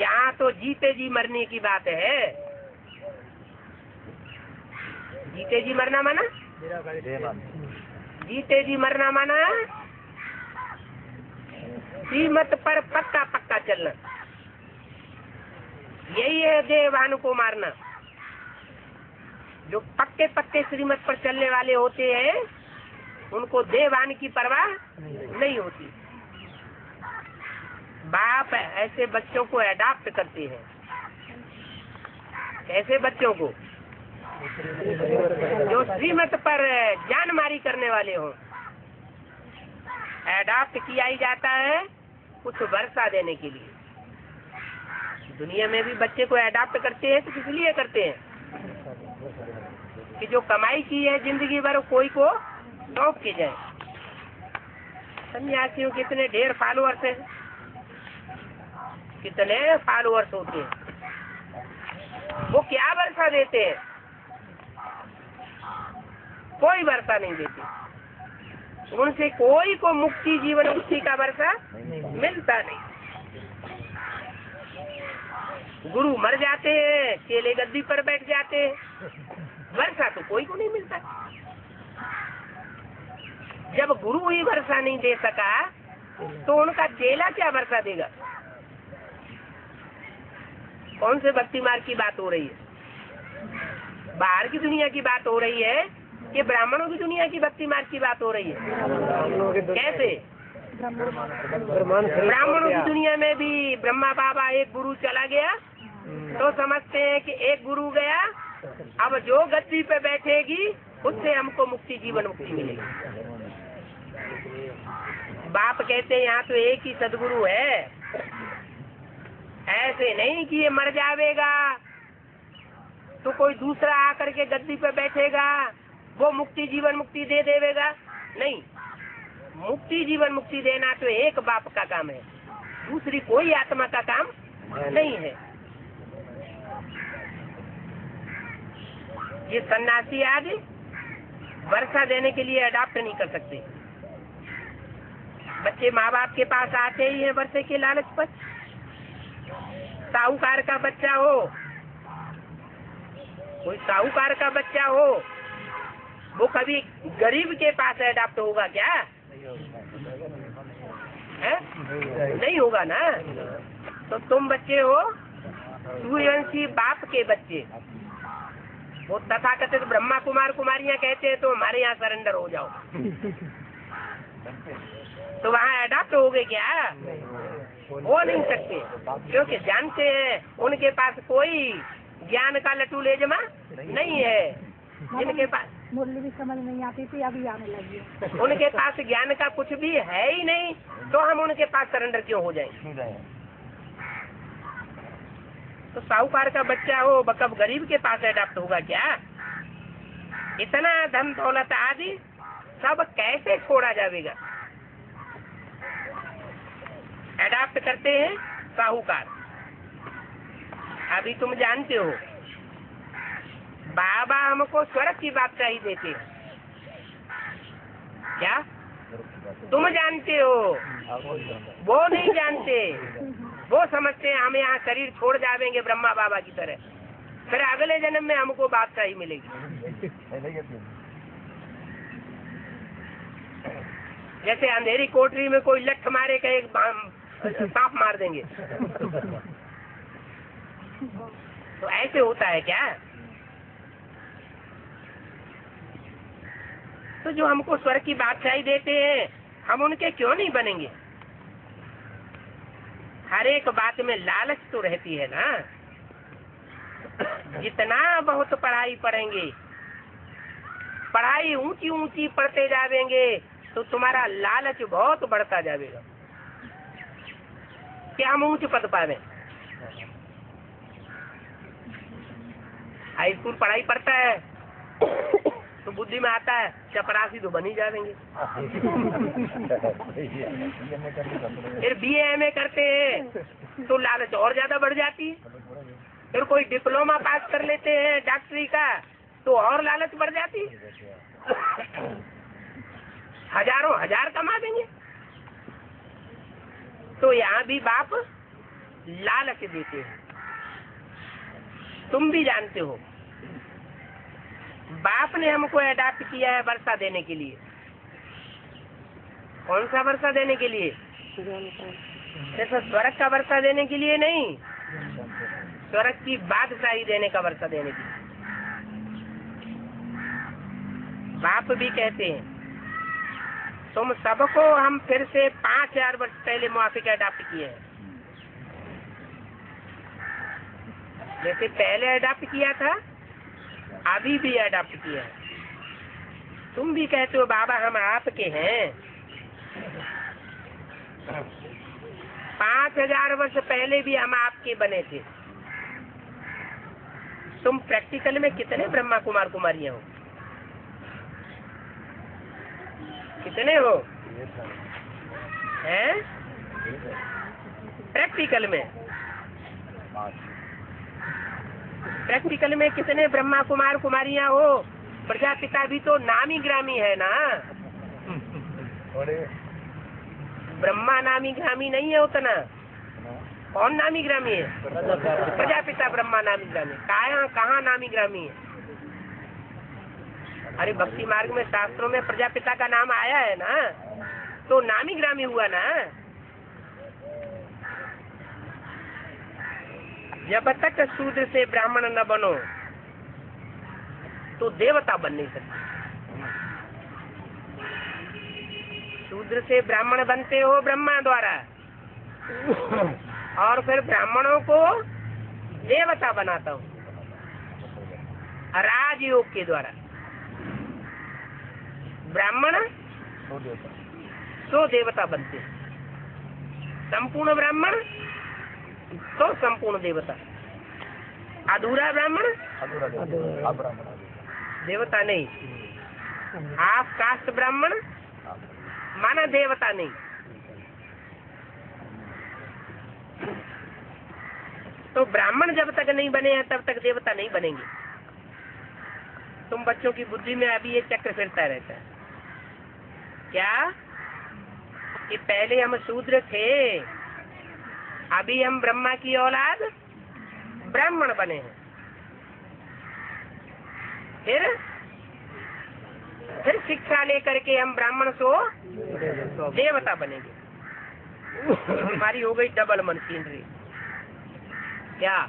A: यहाँ तो जीते जी मरने की बात है। जीते जी मरना माना, जीते जी मरना माना कीमत पर पक्का पक्का चलना, यही है देवान को मारना। जो पक्के पक्के श्रीमत पर चलने वाले होते हैं उनको देवान की परवाह नहीं होती। बाप ऐसे बच्चों को अडॉप्ट करते हैं। ऐसे बच्चों को जो श्रीमत पर जानमारी करने वाले हो, अडॉप्ट किया ही जाता है कुछ वर्षा देने के लिए। दुनिया में भी बच्चे को अडॉप्ट करते हैं तो किस लिए करते हैं? कि जो कमाई की है जिंदगी भर कोई को सौंप के जाए। सन्यासियों के इतने ढेर फॉलोअर्स हैं, कितने फॉलोअर्स होते हैं, वो क्या वर्षा देते हैं? कोई वर्षा नहीं देते। उनसे कोई को मुक्ति जीवन मुक्ति का वर्षा मिलता नहीं। गुरु मर जाते हैं, चेले गद्दी पर बैठ जाते हैं, वर्षा तो कोई को नहीं मिलता। जब गुरु ही वर्षा नहीं दे सका तो उनका चेला क्या वर्षा देगा? कौन से भक्ति मार्ग की बात हो रही है? बाहर की दुनिया की बात हो रही है कि ब्राह्मणों की दुनिया की भक्ति मार्ग की बात हो रही है? कैसे? ब्राह्मणों की दुनिया में भी ब्रह्मा बाबा एक गुरु चला गया तो समझते हैं कि एक गुरु गया, अब जो गद्दी पे बैठेगी उससे हमको मुक्ति जीवन मुक्ति मिलेगी। बाप कहते हैं यहाँ तो एक ही सदगुरु है। ऐसे नहीं कि ये मर जावेगा तो कोई दूसरा आकर के गद्दी पे बैठेगा, वो मुक्ति जीवन मुक्ति दे देवेगा। नहीं, मुक्ति जीवन मुक्ति देना तो एक बाप का काम है, दूसरी कोई आत्मा का काम नहीं है। ये सन्यासी आदि वर्षा देने के लिए अडॉप्ट नहीं कर सकते। बच्चे माँ बाप के पास आते ही हैं वर्षे के लालच पर। साहूकार का बच्चा हो, कोई साहूकार का बच्चा हो, वो कभी गरीब के पास अडॉप्ट होगा क्या? है? नहीं होगा ना। तो तुम बच्चे हो सूर्यवंशी बाप के बच्चे, वो तथाकथित ब्रह्मा कुमार कुमारियां कहते हैं तो हमारे यहाँ सरेंडर हो जाओ। तो वहाँ अडॉप्ट हो गए क्या? हो नहीं सकते, क्योंकि जानते हैं उनके पास कोई ज्ञान का लटू लेजमा नहीं है। जिनके पास
C: मुरली भी समझ नहीं आती थी, अभी आने लगी है।
A: उनके पास ज्ञान का कुछ भी है ही नहीं, तो हम उनके पास सरेंडर क्यों हो जाएं? तो साहूकार का बच्चा हो कब गरीब के पास अडॉप्ट होगा क्या? इतना धन दौलत आदि सब कैसे छोड़ा जाएगा? अडॉप्ट करते हैं साहूकार। अभी तुम जानते हो बाबा हमको स्वर्ग की बादशाही देते हैं, क्या तुम जानते हो? वो नहीं जानते, वो समझते हैं हम यहाँ शरीर छोड़ जाएंगे ब्रह्मा बाबा की तरह, फिर अगले जन्म में हमको बादशाही मिलेगी। जैसे अंधेरी कोठरी में कोई लठ मारे का एक सांप मार देंगे, तो ऐसे होता है क्या? तो जो हमको स्वर्ग की बादशाही देते हैं हम उनके क्यों नहीं बनेंगे? हर एक बात में लालच तो रहती है ना। जितना बहुत पढ़ाई पढ़ेंगे, पढ़ाई ऊंची ऊंची पढ़ते जाएंगे तो तुम्हारा लालच बहुत बढ़ता जाएगा कि हम ऊंच पद पावे। हाई स्कूल पढ़ाई पढ़ता है तो बुद्धि में आता है चपरासी तो बन ही जाएंगे। फिर BA करते हैं तो लालच और ज्यादा बढ़ जाती है। फिर कोई डिप्लोमा पास कर लेते हैं डॉक्टरी का तो और लालच बढ़ जाती है। हजारों हजार कमा देंगे। तो यहाँ भी बाप लालच देते हैं। तुम भी जानते हो बाप ने हमको अडॉप्ट किया है वर्षा देने के लिए। कौन सा वर्षा देने के लिए? सिर्फ स्वर्ग का वर्षा देने के लिए नहीं, स्वर्ग की बादशाही देने का वर्षा देने के लिए। बाप भी कहते हैं तुम सबको हम फिर से 5000 वर्ष पहले मुआफिक अडॉप्ट किए हैं। जैसे पहले अडॉप्ट किया था अभी भी अडॉप्ट किया है। तुम भी कहते हो बाबा हम आपके हैं। 5000 वर्ष पहले भी हम आपके बने थे। तुम प्रैक्टिकल में कितने ब्रह्मा कुमार कुमारियां हो? कितने हो? हैं? प्रैक्टिकल में कितने ब्रह्मा कुमार कुमारियां हो? प्रजापिता भी तो नामी ग्रामी है ना। ब्रह्मा नामी ग्रामी नहीं है उतना। कौन नामी ग्रामी है? प्रजापिता ब्रह्मा नामी ग्रामी। कहाँ नामी ग्रामी है? अरे भक्ति मार्ग में शास्त्रों में प्रजापिता का नाम आया है ना, तो नामी ग्रामी हुआ ना। जब तक शूद्र से ब्राह्मण न बनो तो देवता बन नहीं सकते। शूद्र से ब्राह्मण बनते हो ब्रह्मा द्वारा, और फिर ब्राह्मणों को देवता बनाता हूँ राजयोग के द्वारा। ब्राह्मण तो देवता बनते हैं, संपूर्ण ब्राह्मण तो संपूर्ण देवता। अधूरा ब्राह्मण देवता नहीं। हाफ कास्ट ब्राह्मण माना देवता नहीं। तो ब्राह्मण जब तक नहीं बने हैं तब तक देवता नहीं बनेंगे। तुम बच्चों की बुद्धि में अभी ये चक्र फिरता रहता है क्या कि पहले हम शूद्र थे, अभी हम ब्रह्मा की औलाद ब्राह्मण बने हैं, फिर शिक्षा लेकर के हम ब्राह्मण से देवता बनेंगे। हमारी हो गई डबल मशीनरी। क्या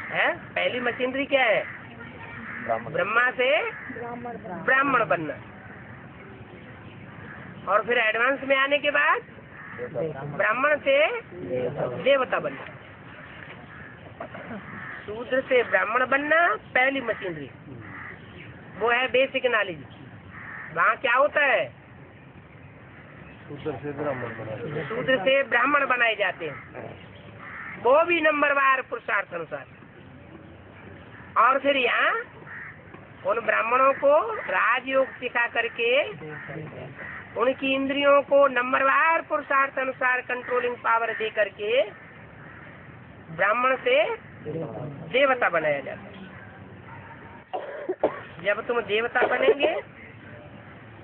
A: है? पहली मशीनरी क्या है? ब्रह्मा से ब्राह्मण बनना, और फिर एडवांस में आने के बाद ब्राह्मण से देवता बनना। शूद्र से ब्राह्मण बनना पहली मशीनरी, वो है बेसिक नॉलेज। वहाँ क्या होता है? शूद्र से ब्राह्मण बनाए जाते हैं, वो भी नंबरवार पुरुषार्थ अनुसार। और फिर यहाँ उन ब्राह्मणों को राजयोग सिखा करके उनकी इंद्रियों को नंबरवार पुरुषार्थ अनुसार कंट्रोलिंग पावर दे करके ब्राह्मण से देवता बनाया जाता है। जब तुम देवता बनेंगे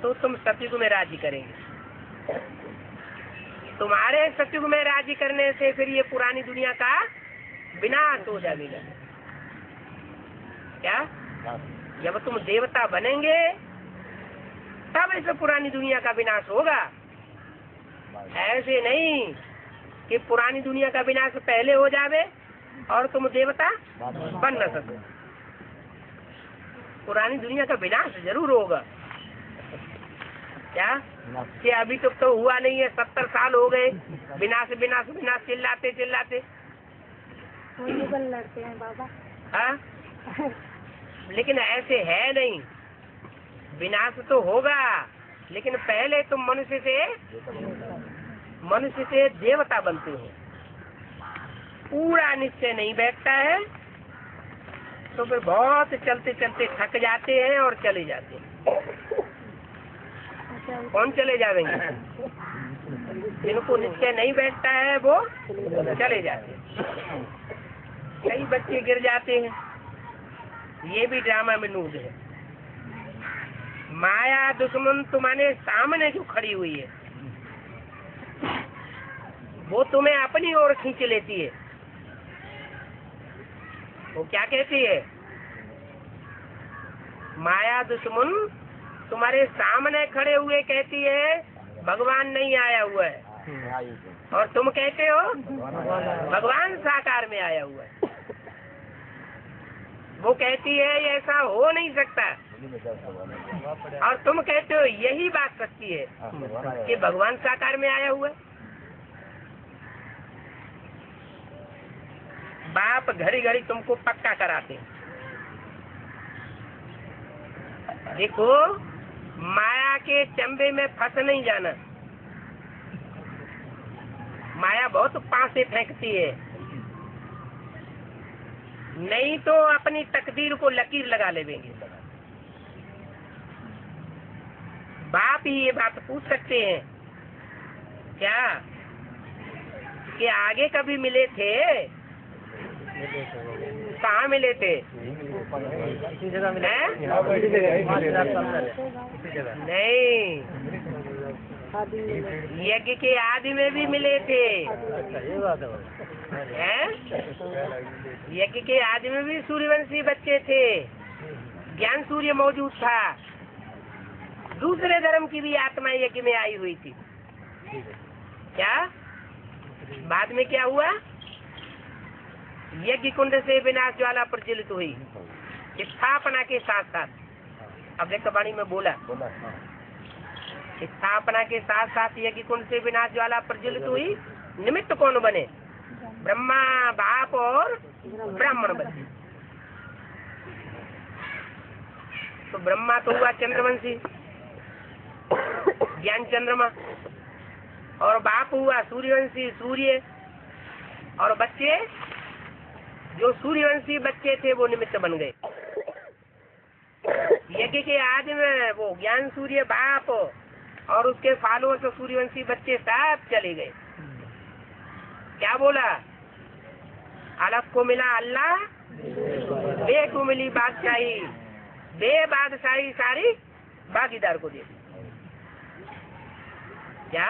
A: तो तुम सतयुग में राज्य करेंगे। तुम्हारे सतयुग में राज्य करने से फिर ये पुरानी दुनिया का विनाश हो जाएगा। क्या? जब तुम देवता बनेंगे तब इस पुरानी दुनिया का विनाश होगा। ऐसे नहीं कि पुरानी दुनिया का विनाश पहले हो जावे और तुम देवता बन न सको। पुरानी दुनिया का विनाश जरूर होगा। क्या कि अभी तक तो हुआ नहीं है, 70 साल हो गए विनाश विनाश विनाश चिल्लाते चिल्लाते।
C: लड़ते हैं बाबा।
A: हाँ, लेकिन ऐसे है नहीं। विनाश तो होगा, लेकिन पहले तुम मनुष्य से देवता बनते हो। पूरा निश्चय नहीं बैठता है तो फिर बहुत चलते चलते थक जाते हैं और चले जाते हैं। कौन चले जाएंगे? जिनको निश्चय नहीं बैठता है वो चले जाते हैं। कई बच्चे गिर जाते हैं। ये भी ड्रामा में नूद है। माया दुश्मन तुम्हारे सामने जो खड़ी हुई है वो तुम्हें अपनी ओर खींच लेती है। वो क्या कहती है? माया दुश्मन तुम्हारे सामने खड़े हुए कहती है भगवान नहीं आया हुआ है, और तुम कहते हो भगवान साकार में आया हुआ है। वो कहती है ऐसा हो नहीं सकता, और तुम कहते हो यही बात सच्ची है कि भगवान साकार में आया हुआ है। बाप घड़ी घड़ी तुमको पक्का कराते हैं। देखो, माया के चंबे में फंस नहीं जाना। माया बहुत पासे फेंकती है, नहीं तो अपनी तकदीर को लकीर लगा लेंगे। बाप ही ये बात पूछ सकते हैं क्या कि आगे कभी मिले थे? कहाँ मिले थे? नहीं, यज्ञ के आदि में भी मिले थे। यज्ञ के आदि में भी सूर्यवंशी बच्चे थे, ज्ञान सूर्य मौजूद था। दूसरे धर्म की भी आत्मा यज्ञ में आई हुई थी। क्या बाद में क्या हुआ? यज्ञ कुंड से विनाश ज्वाला प्रज्वलित हुई स्थापना के साथ साथ। अब देखो वाणी में बोला स्थापना के साथ साथ यज्ञ कुंड से विनाश ज्वाला प्रज्वलित हुई। निमित्त कौन बने? ब्रह्मा बाप और ब्राह्मण बने। तो ब्रह्मा तो हुआ चंद्रवंशी, ज्ञान चंद्रमा, और बाप हुआ सूर्यवंशी सूर्य, और बच्चे जो सूर्यवंशी बच्चे थे वो निमित्त बन गए। यज्ञ के आदि में वो ज्ञान सूर्य बाप और उसके फॉलोअर्स सूर्यवंशी बच्चे सब चले गए। क्या बोला? अलग को मिला अल्लाह, बे को मिली बादशाही, बे बादशाही सारी भागीदार को दे दी। क्या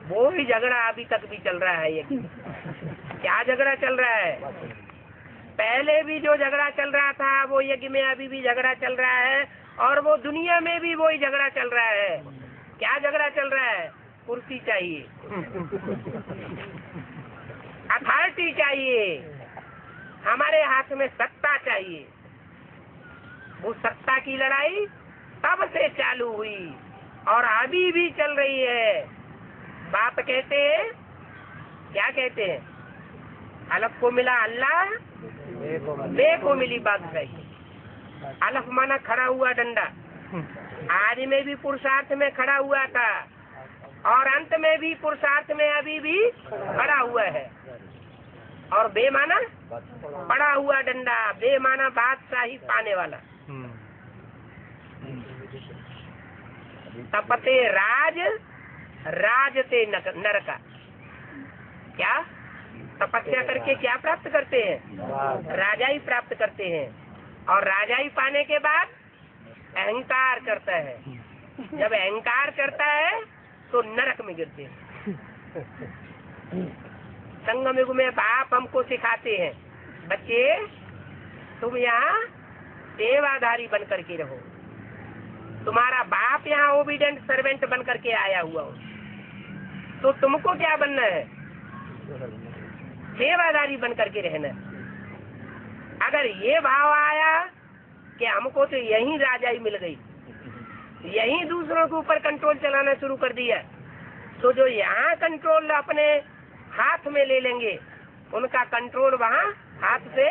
A: वो ही झगड़ा अभी तक भी चल रहा है? ये क्या झगड़ा चल रहा है? पहले भी जो झगड़ा चल रहा था वो यज्ञ में अभी भी झगड़ा चल रहा है, और वो दुनिया में भी वही झगड़ा चल रहा है। क्या झगड़ा चल रहा है? कुर्सी चाहिए, अथॉरिटी चाहिए, हमारे हाथ में सत्ता चाहिए। वो सत्ता की लड़ाई तब से चालू हुई और अभी भी चल रही है। बाप कहते हैं, क्या कहते हैं? अलग को मिला अल्लाह, बे को मिली बादशाही। अलग माना खड़ा हुआ डंडा, आदि में भी पुरुषार्थ में खड़ा हुआ था और अंत में भी पुरुषार्थ में अभी भी खड़ा हुआ है। और बे माना पड़ा हुआ डंडा, बे माना बादशाही पाने वाला। तपते राज राजते नरका। क्या तपस्या करके क्या प्राप्त करते हैं? राजाई प्राप्त करते हैं। और राजाई पाने के बाद अहंकार करता है। जब अहंकार करता है तो नरक में गिरते हैं। संगम युग में बाप हमको सिखाते हैं, बच्चे तुम यहाँ सेवाधारी बन करके रहो। तुम्हारा बाप यहाँ ओबीडेंट सर्वेंट बन करके आया हुआ हो, तो तुमको क्या बनना है? सेवादारी बन करके रहना। अगर ये भाव आया कि हमको तो यही राजाई मिल गई, यही दूसरों के ऊपर कंट्रोल चलाना शुरू कर दिया, तो जो यहाँ कंट्रोल अपने हाथ में ले लेंगे उनका कंट्रोल वहाँ हाथ से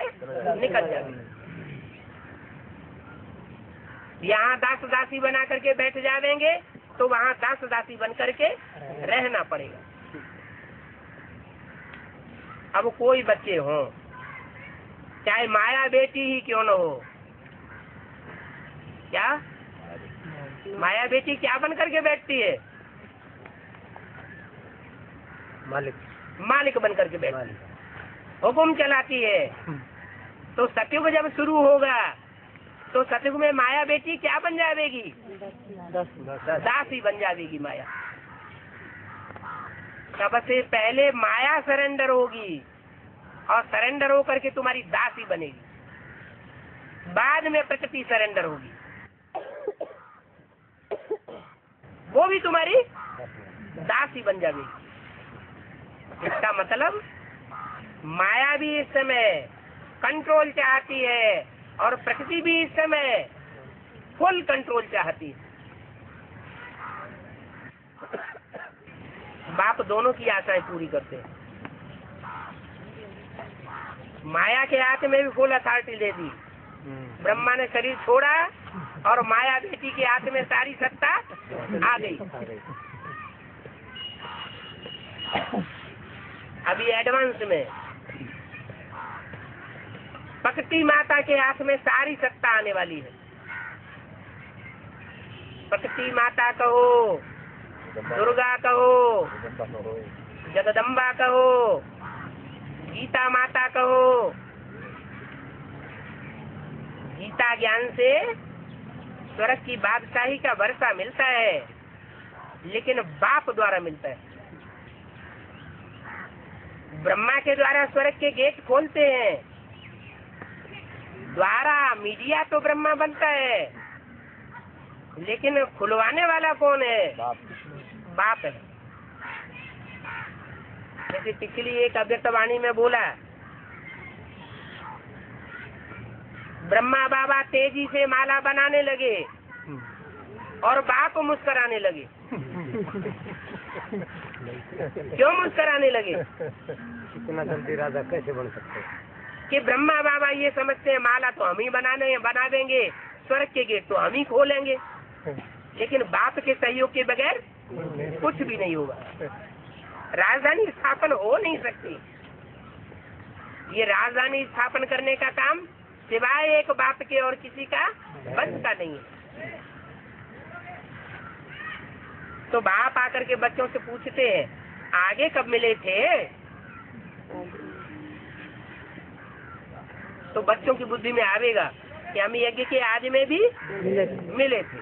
A: निकल जाएगा। यहाँ दास दासी बना करके बैठ जाएंगे तो वहाँ दास दासी बन करके रहना पड़ेगा। अब कोई बच्चे हो, चाहे माया बेटी ही क्यों न हो, क्या माया बेटी क्या बन करके बैठती है? मालिक बन करके बैठती है, हुक्म चलाती है। तो सतयुग जब शुरू होगा तो सतयुग में माया बेटी क्या बन जाएगी? दासी बन जाएगी माया। सबसे पहले माया सरेंडर होगी और सरेंडर होकर के तुम्हारी दासी बनेगी। बाद में प्रकृति सरेंडर होगी, वो भी तुम्हारी दासी बन जाएगी। इसका मतलब माया भी इस समय कंट्रोल चाहती है और प्रकृति भी इस समय फुल कंट्रोल चाहती है। बाप दोनों की आशाएं पूरी करते हैं। माया के हाथ में भी फुल अथॉरिटी दे दी। ब्रह्मा ने शरीर छोड़ा और माया बेटी के हाथ में सारी सत्ता आ गई। अभी एडवांस में प्रकृति माता के हाथ में सारी सत्ता आने वाली है। प्रकृति माता कहो, दुर्गा कहो, जगदम्बा कहो, गीता माता कहो। गीता ज्ञान से स्वर्ग की बादशाही का वर्षा मिलता है, लेकिन बाप द्वारा मिलता है। ब्रह्मा के द्वारा स्वर्ग के गेट खोलते हैं, द्वारा मीडिया तो ब्रह्मा बनता है, लेकिन खुलवाने वाला कौन है? बाप है। जैसे पिछली एक अव्यक्तवाणी में बोला, ब्रह्मा बाबा तेजी से माला बनाने लगे और बाप मुस्कराने लगे। क्यों मुस्कराने लगे?
B: इतना जल्दी राजा कैसे बन सकते हैं?
A: कि ब्रह्मा बाबा ये समझते हैं माला तो हम ही बना देंगे, स्वर्ग के गेट तो हम ही खोलेंगे, लेकिन बाप के सहयोग के बगैर कुछ भी नहीं होगा। राजधानी स्थापन हो नहीं सकती। ये राजधानी स्थापन करने का काम सिवाय एक बाप के और किसी का बनता नहीं है। तो बाप आकर के बच्चों से पूछते हैं, आगे कब मिले थे? तो बच्चों की बुद्धि में आवेगा कि हम यज्ञ के आज में भी मिले थे।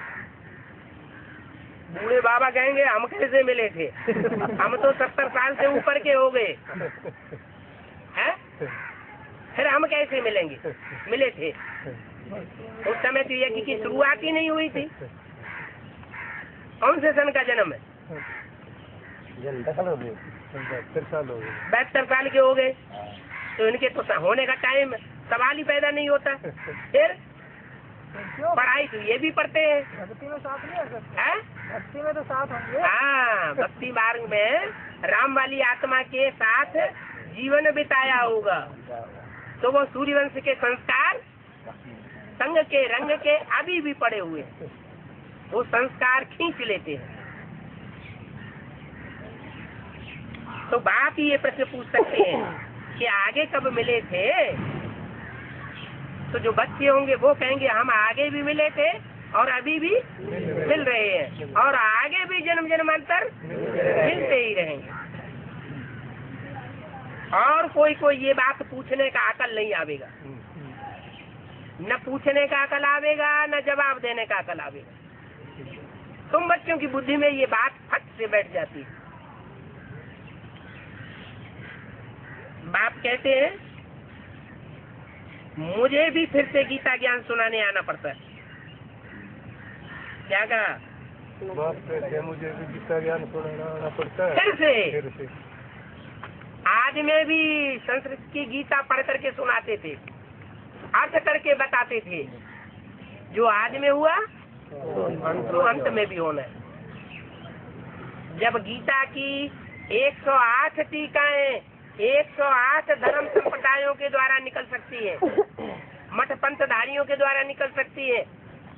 A: बूढ़े बाबा कहेंगे हम कैसे मिले थे, हम तो 70 साल से ऊपर के हो गए हैं, फिर हम कैसे मिले थे? उस समय तो यज्ञ की शुरुआत ही नहीं हुई थी। कौन से सन का जन्म है? 72 साल के हो गए, तो इनके तो होने का टाइम सवाल ही पैदा नहीं होता। फिर पढ़ाई तो ये भी पढ़ते हैं,
C: भक्ति में साथ नहीं है,
A: भक्ति
C: में तो साथ होंगे।
A: हाँ, भक्ति मार्ग में राम वाली आत्मा के साथ जीवन बिताया होगा, तो वो सूर्यवंश के संस्कार संग के रंग के अभी भी पड़े हुए, वो संस्कार खींच लेते हैं। तो बाप ही ये प्रश्न पूछ सकते हैं कि आगे कब मिले थे? तो जो बच्चे होंगे वो कहेंगे हम आगे भी मिले थे और अभी भी मिल रहे हैं और आगे भी जन्म जन्मांतर मिलते ही रहेंगे। और कोई ये बात पूछने का अकल नहीं आवेगा, न पूछने का अकल आवेगा, न जवाब देने का अकल आवेगा। तुम बच्चों की बुद्धि में ये बात फट से बैठ जाती है। बाप कहते हैं मुझे भी फिर से गीता ज्ञान सुनाने आना पड़ता है। क्या कहा?
B: बाप कहते हैं मुझे भी गीता ज्ञान सुनाना आना पड़ता है
A: फिर से। आज में भी संस्कृत की गीता पढ़ करके सुनाते थे, अर्थ करके बताते थे। जो आज में हुआ तो अंत में भी होना है। जब गीता की 108 टीकाएं 108 धर्म संप्रदायों के द्वारा निकल सकती है, मठ पंथधारियों के द्वारा निकल सकती है,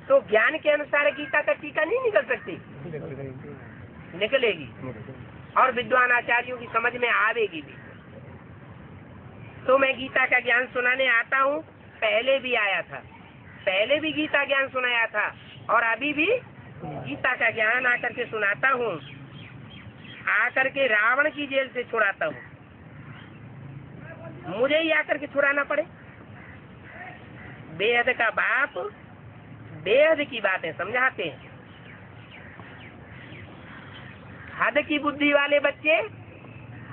A: तो ज्ञान के अनुसार गीता का टीका नहीं निकल सकती? निकलेगी और विद्वान आचार्यों की समझ में आवेगी भी। तो मैं गीता का ज्ञान सुनाने आता हूँ, पहले भी आया था, पहले भी गीता ज्ञान सुनाया था और अभी भी गीता का ज्ञान आकर के सुनाता हूँ, आकर के रावण की जेल से छुड़ाता हूँ। मुझे ही आकर के छुड़ाना पड़े? बेहद का बाप बेहद की बातें समझाते हैं। हद की बुद्धि वाले बच्चे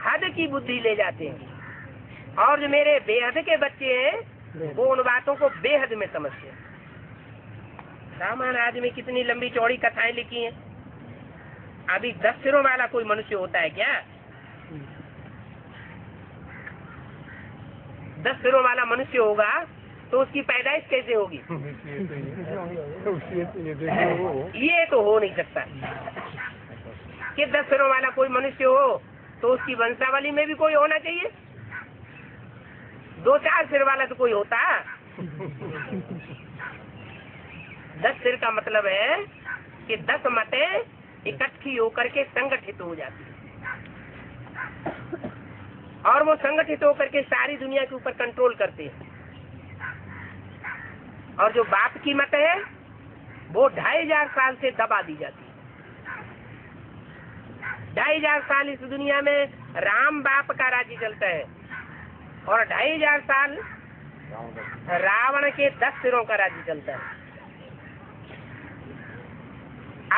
A: हद की बुद्धि ले जाते हैं और जो मेरे बेहद के बच्चे हैं वो उन बातों को बेहद में समझते हैं। रामायण आदि में कितनी लंबी चौड़ी कथाएं लिखी हैं। अभी 10 सिरों वाला कोई मनुष्य होता है क्या? 10 सिरों वाला मनुष्य होगा तो उसकी पैदाइश कैसे होगी? ये तो हो नहीं सकता कि 10 सिरों वाला कोई मनुष्य हो तो उसकी वंशावली में भी कोई होना चाहिए। 2-4 सिर वाला तो कोई होता। 10 सिर का मतलब है कि 10 मतें इकट्ठी होकर के संगठित हो जाती है और वो संगठित होकर के सारी दुनिया के ऊपर कंट्रोल करते हैं। और जो बाप की मत है वो 2500 साल से दबा दी जाती है। 2500 साल इस दुनिया में राम बाप का राज्य चलता है और 2500 साल रावण के 10 सिरों का राज्य चलता है।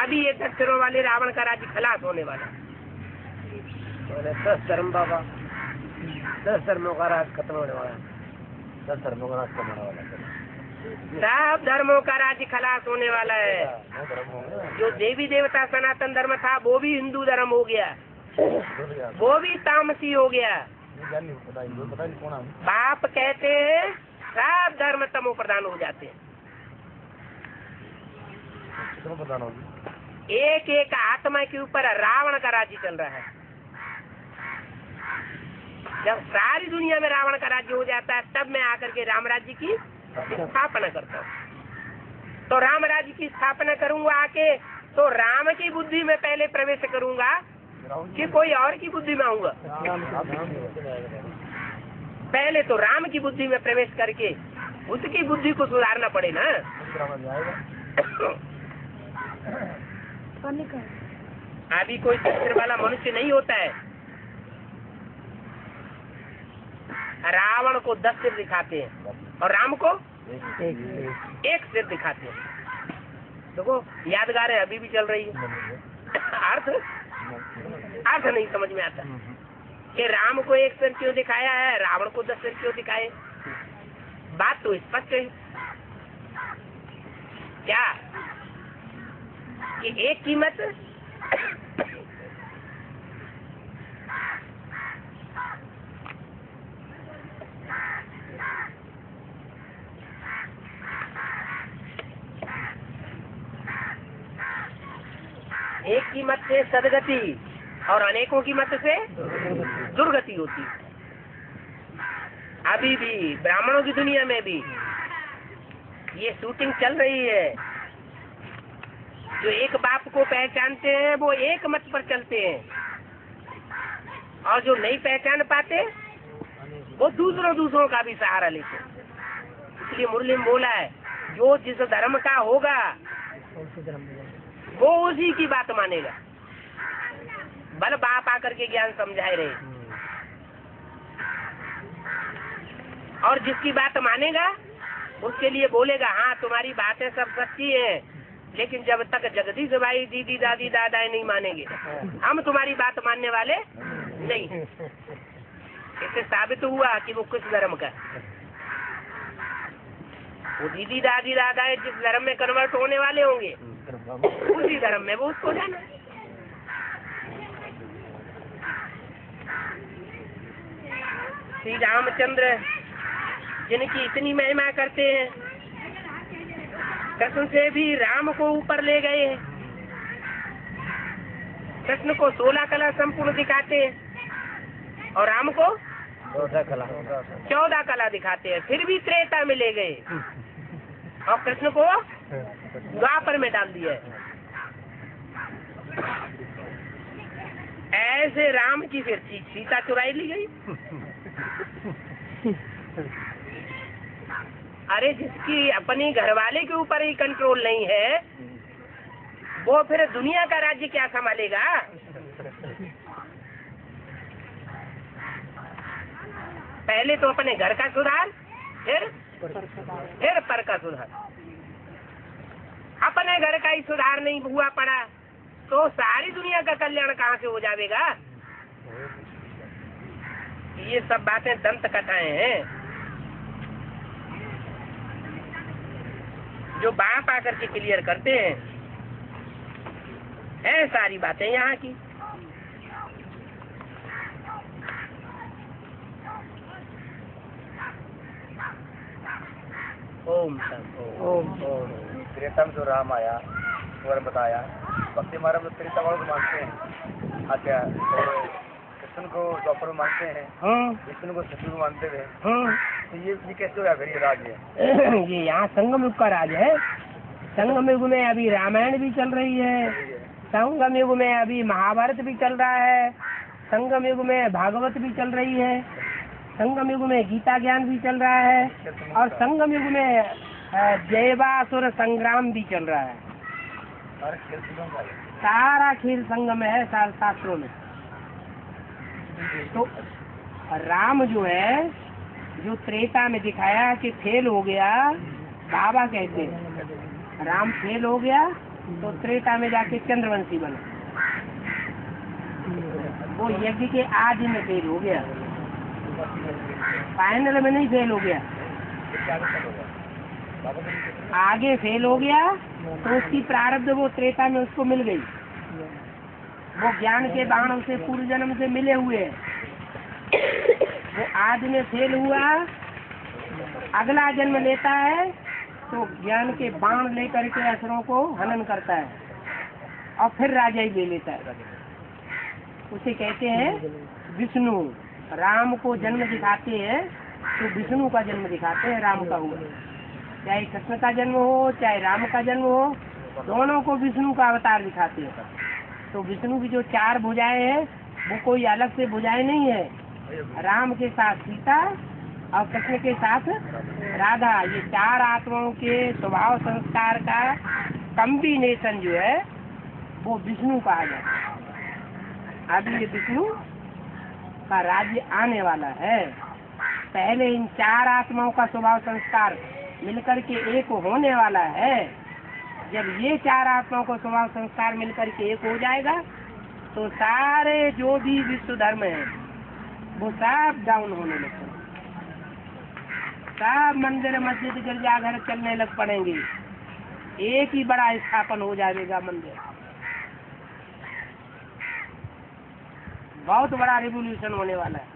A: अभी ये 10 सिरों वाले रावण का राज्य खलास होने वाला है।
B: 10 धर्म बाबा, 10 धर्मों का राज खत्म होने वाला है। 10 धर्मों का राज खत्म होने वाला है।
A: सब धर्मों का राज्य खलास होने वाला है। जो देवी देवता सनातन धर्म था वो भी हिंदू धर्म हो गया, वो भी तामसी हो गया। बाप कहते हैं सब धर्म तमो प्रधान हो जाते हैं। एक एक आत्मा के ऊपर रावण का राज्य चल रहा है। जब सारी दुनिया में रावण का राज्य हो जाता है तब मैं आकर के राम राज्य की स्थापना करता हूँ। तो राम राज्य की स्थापना करूंगा आके तो राम की बुद्धि में पहले प्रवेश करूंगा कि कोई और की बुद्धि में आऊंगा? पहले तो राम की बुद्धि में प्रवेश करके उसकी बुद्धि को सुधारना पड़े ना। अभी कोई दूसरे वाला मनुष्य नहीं होता है। रावण को 10 सिर दिखाते हैं और राम को एक सिर दिखाते हैं। देखो यादगार है, अभी भी चल रही है। अर्थ नहीं समझ में आता कि राम को एक सिर क्यों दिखाया है, रावण को 10 सिर क्यों दिखाए। बात तो स्पष्ट है क्या कि एक कीमत से सदगति और अनेकों की मत से दुर्गति होती। अभी भी ब्राह्मणों की दुनिया में भी ये शूटिंग चल रही है। जो एक बाप को पहचानते हैं वो एक मत पर चलते हैं और जो नहीं पहचान पाते वो दूसरों का भी सहारा लेते हैं। इसलिए मुरली में बोला है जो जिस धर्म का होगा वो उसी की बात मानेगा। बल बाप आकर के ज्ञान समझाए रहे, और जिसकी बात मानेगा उसके लिए बोलेगा हाँ तुम्हारी बातें सब सच्ची हैं, लेकिन जब तक जगदीश भाई दीदी दादी दादाएं नहीं मानेंगे हम तुम्हारी बात मानने वाले नहीं। इससे साबित हुआ कि वो किस धर्म का है। वो दीदी दादी दादाएं जिस धर्म में कन्वर्ट होने वाले होंगे उसी धर्म में वो उसको जाना। श्री रामचंद्र जिनकी इतनी महिमा करते हैं, कृष्ण से भी राम को ऊपर ले गए हैं। कृष्ण को 16 कला संपूर्ण दिखाते हैं और राम को 14 कला दिखाते हैं, फिर भी त्रेता में ले गए और कृष्ण को द्वापर में डाल दिया है। ऐसे राम की फिर सीता चुराई ली गई। अरे जिसकी अपनी घरवाले के ऊपर ही कंट्रोल नहीं है वो फिर दुनिया का राज्य क्या संभालेगा। पहले तो अपने घर का सुधार, फिर पर का सुधार। अपने घर का ही सुधार नहीं हुआ पड़ा तो सारी दुनिया का कल्याण कहाँ से हो जाएगा। ये सब बातें दंत कथाएं हैं जो बाप आकर के क्लियर करते हैं। है सारी बातें यहाँ की। ओम ओम।
B: त्रेता में जो राम आया और बताया, भक्ति मार्ग में त्रेता वालों को मानते हैं। अच्छा, और कृष्ण को द्वापर में मानते हैं, विष्णु को सतयुग मानते हुए। तो ये कैसे होगा फिर ये राज्य?
A: ये यहाँ संगम युग का राज है। संगम युग में अभी रामायण भी चल रही है, संगम युग में अभी महाभारत भी चल रहा है, संगम युग में भागवत भी चल रही है, संगम युग में गीता ज्ञान भी चल रहा है, और संगम युग में जयवासुर संग्राम भी चल रहा है। सारा खेल संगम है शास्त्रों में। तो राम जो है, जो त्रेता में दिखाया कि फेल हो गया, बाबा कहते हैं राम फेल हो गया तो त्रेता में जाके चंद्रवंशी बना। वो यज्ञ के आदि में फेल हो गया, फाइनल में नहीं फेल हो गया, आगे फेल हो गया तो उसकी प्रारब्ध वो त्रेता में उसको मिल गई। वो ज्ञान के बाण उसे पूर्व जन्म से मिले हुए हैं। वो आदि में फेल हुआ, अगला जन्म लेता है तो ज्ञान के बाण लेकर के असुरों को हनन करता है और फिर राजा ही ले लेता है। उसे कहते हैं विष्णु। राम को जन्म दिखाते हैं तो विष्णु का जन्म दिखाते हैं, राम का हुआ। चाहे कृष्ण का जन्म हो चाहे राम का जन्म हो, दोनों को विष्णु का अवतार दिखाते हैं। तो विष्णु की जो 4 भुजाएं हैं वो कोई अलग से भुजाएं नहीं है। राम के साथ सीता और कृष्ण के साथ राधा, ये 4 आत्माओं के स्वभाव संस्कार का कम्बिनेशन जो है वो विष्णु कहा जाता है। अभी ये विष्णु का राज्य आने वाला है। पहले इन 4 आत्माओं का स्वभाव संस्कार मिलकर के एक होने वाला है। जब ये 4 आत्माओं को स्वभाव संस्कार मिलकर के एक हो जाएगा तो सारे जो भी विश्व धर्म है वो सब डाउन होने लगते हैं। सब मंदिर मस्जिद गिरजाघर चलने लग पड़ेंगे, एक ही बड़ा स्थापन हो जाएगा मंदिर। बहुत बड़ा रिवोल्यूशन होने वाला है।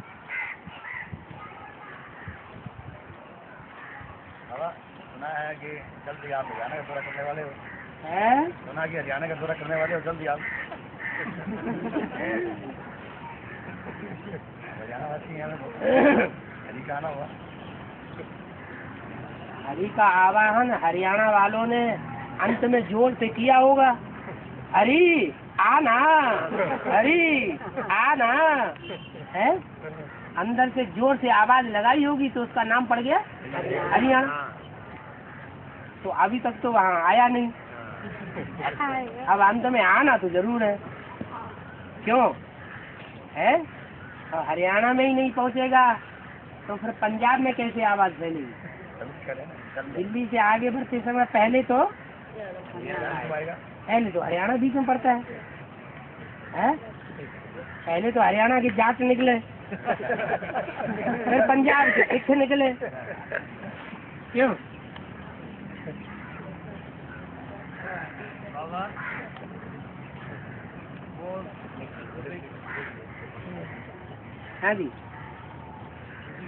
B: सुना है कि जल्दी आप हरियाणा का दौरा करने वाले हो।
A: है?
B: सुना कि हरियाणा का दौरा करने वाले हो जल्दी आप। हरियाणा वासी हरी का आना हुआ।
A: हरि का आवाहन हरियाणा वालों ने अंत में जोर से किया होगा। हरि आना, हरि आना, है? अंदर से जोर से आवाज लगाई होगी तो उसका नाम पड़ गया हरियाणा। तो अभी तक तो वहाँ आया नहीं, अब अंत में आना तो जरूर है, क्यों है? और हरियाणा में ही नहीं पहुंचेगा तो फिर पंजाब में कैसे आवाज फैलेगी? दिल्ली से आगे बढ़ते समय पहले तो हरियाणा बीच में पड़ता है? पहले तो हरियाणा की जाट निकले, फिर पंजाब के सिख निकले, क्यों? हाँ जी,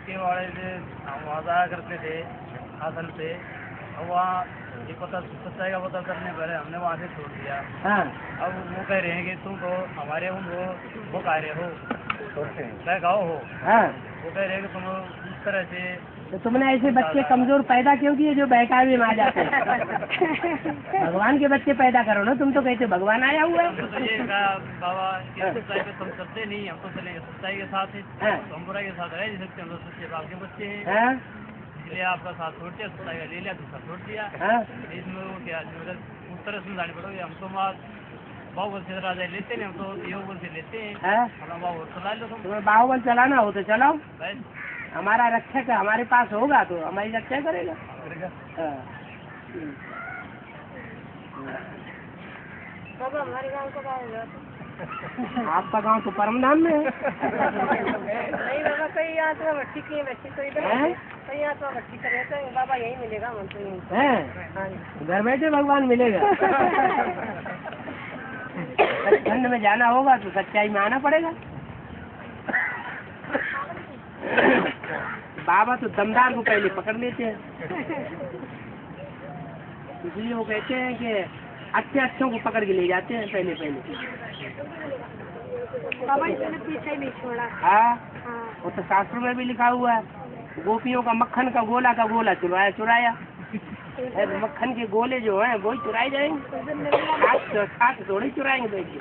B: के वाले से हम वहाँ जाया करते थे हासिल से, और वहाँ ये पता सच्चाई का पता करने पहले हमने वहाँ से छोड़ दिया।
A: हाँ।
B: अब वो कह रहे हैं कि तुम तो हमारे वो कह रहे हो गाँव हो।
A: हाँ।
B: वो कह रहे हैं कि तुम इस तरह से,
A: तो तुमने ऐसे बच्चे कमजोर पैदा क्यों किए जो बहकावे में आ जाते हैं? भगवान के बच्चे पैदा करो ना, तुम तो कहते भगवान आया हुआ है।
B: तो ये कहा बाबा कि सच्चाई पे तुम चलते नहीं, हम तो चलेंगे सच्चाई के साथ है, तो हम बुराई के साथ रह नहीं सकते, हम तो सच्चे बाप के बच्चे हैं, इसलिए आपका साथ छोड़ दिया, सच्चाई का ले लिया, दूसरा छोड़ दिया। इसमें वो क्या उस तरह समझाने पड़ोगे, हम तो बाहुबल से राजा लेते नहीं, हम तो योगबल से लेते हैं, बाहुबल चला लो तुम।
A: तुम्हें बाहुबल चलाना हो तो चलाओ, हमारा रक्षक हमारे पास होगा तो हमारी रक्षा करेगा।
C: बाबा हमारे गाँव को
A: आपका गांव तो परमधाम में है।
C: नहीं बाबा, कई यहाँ तो भट्टी की बच्ची तो इधर कई यहाँ तो भट्टी करे तो बाबा यही मिलेगा हमको नहीं।
A: घर बैठे भगवान मिलेगा। ठंड में जाना होगा तो सच्चाई में आना पड़ेगा। बाबा तो दमदार को पहले पकड़ लेते हैं, इसलिए वो कहते हैं कि अच्छों को पकड़ के ले जाते हैं पहले।
C: बाबा इसने पीछे नहीं छोड़ा।
A: हाँ, वो तो शास्त्रों में भी लिखा हुआ है, गोपियों का मक्खन का गोला चुराया। मक्खन के गोले जो हैं वो ही चुराए जाएंगे, साथ थोड़ी चुराएंगे बैठ के।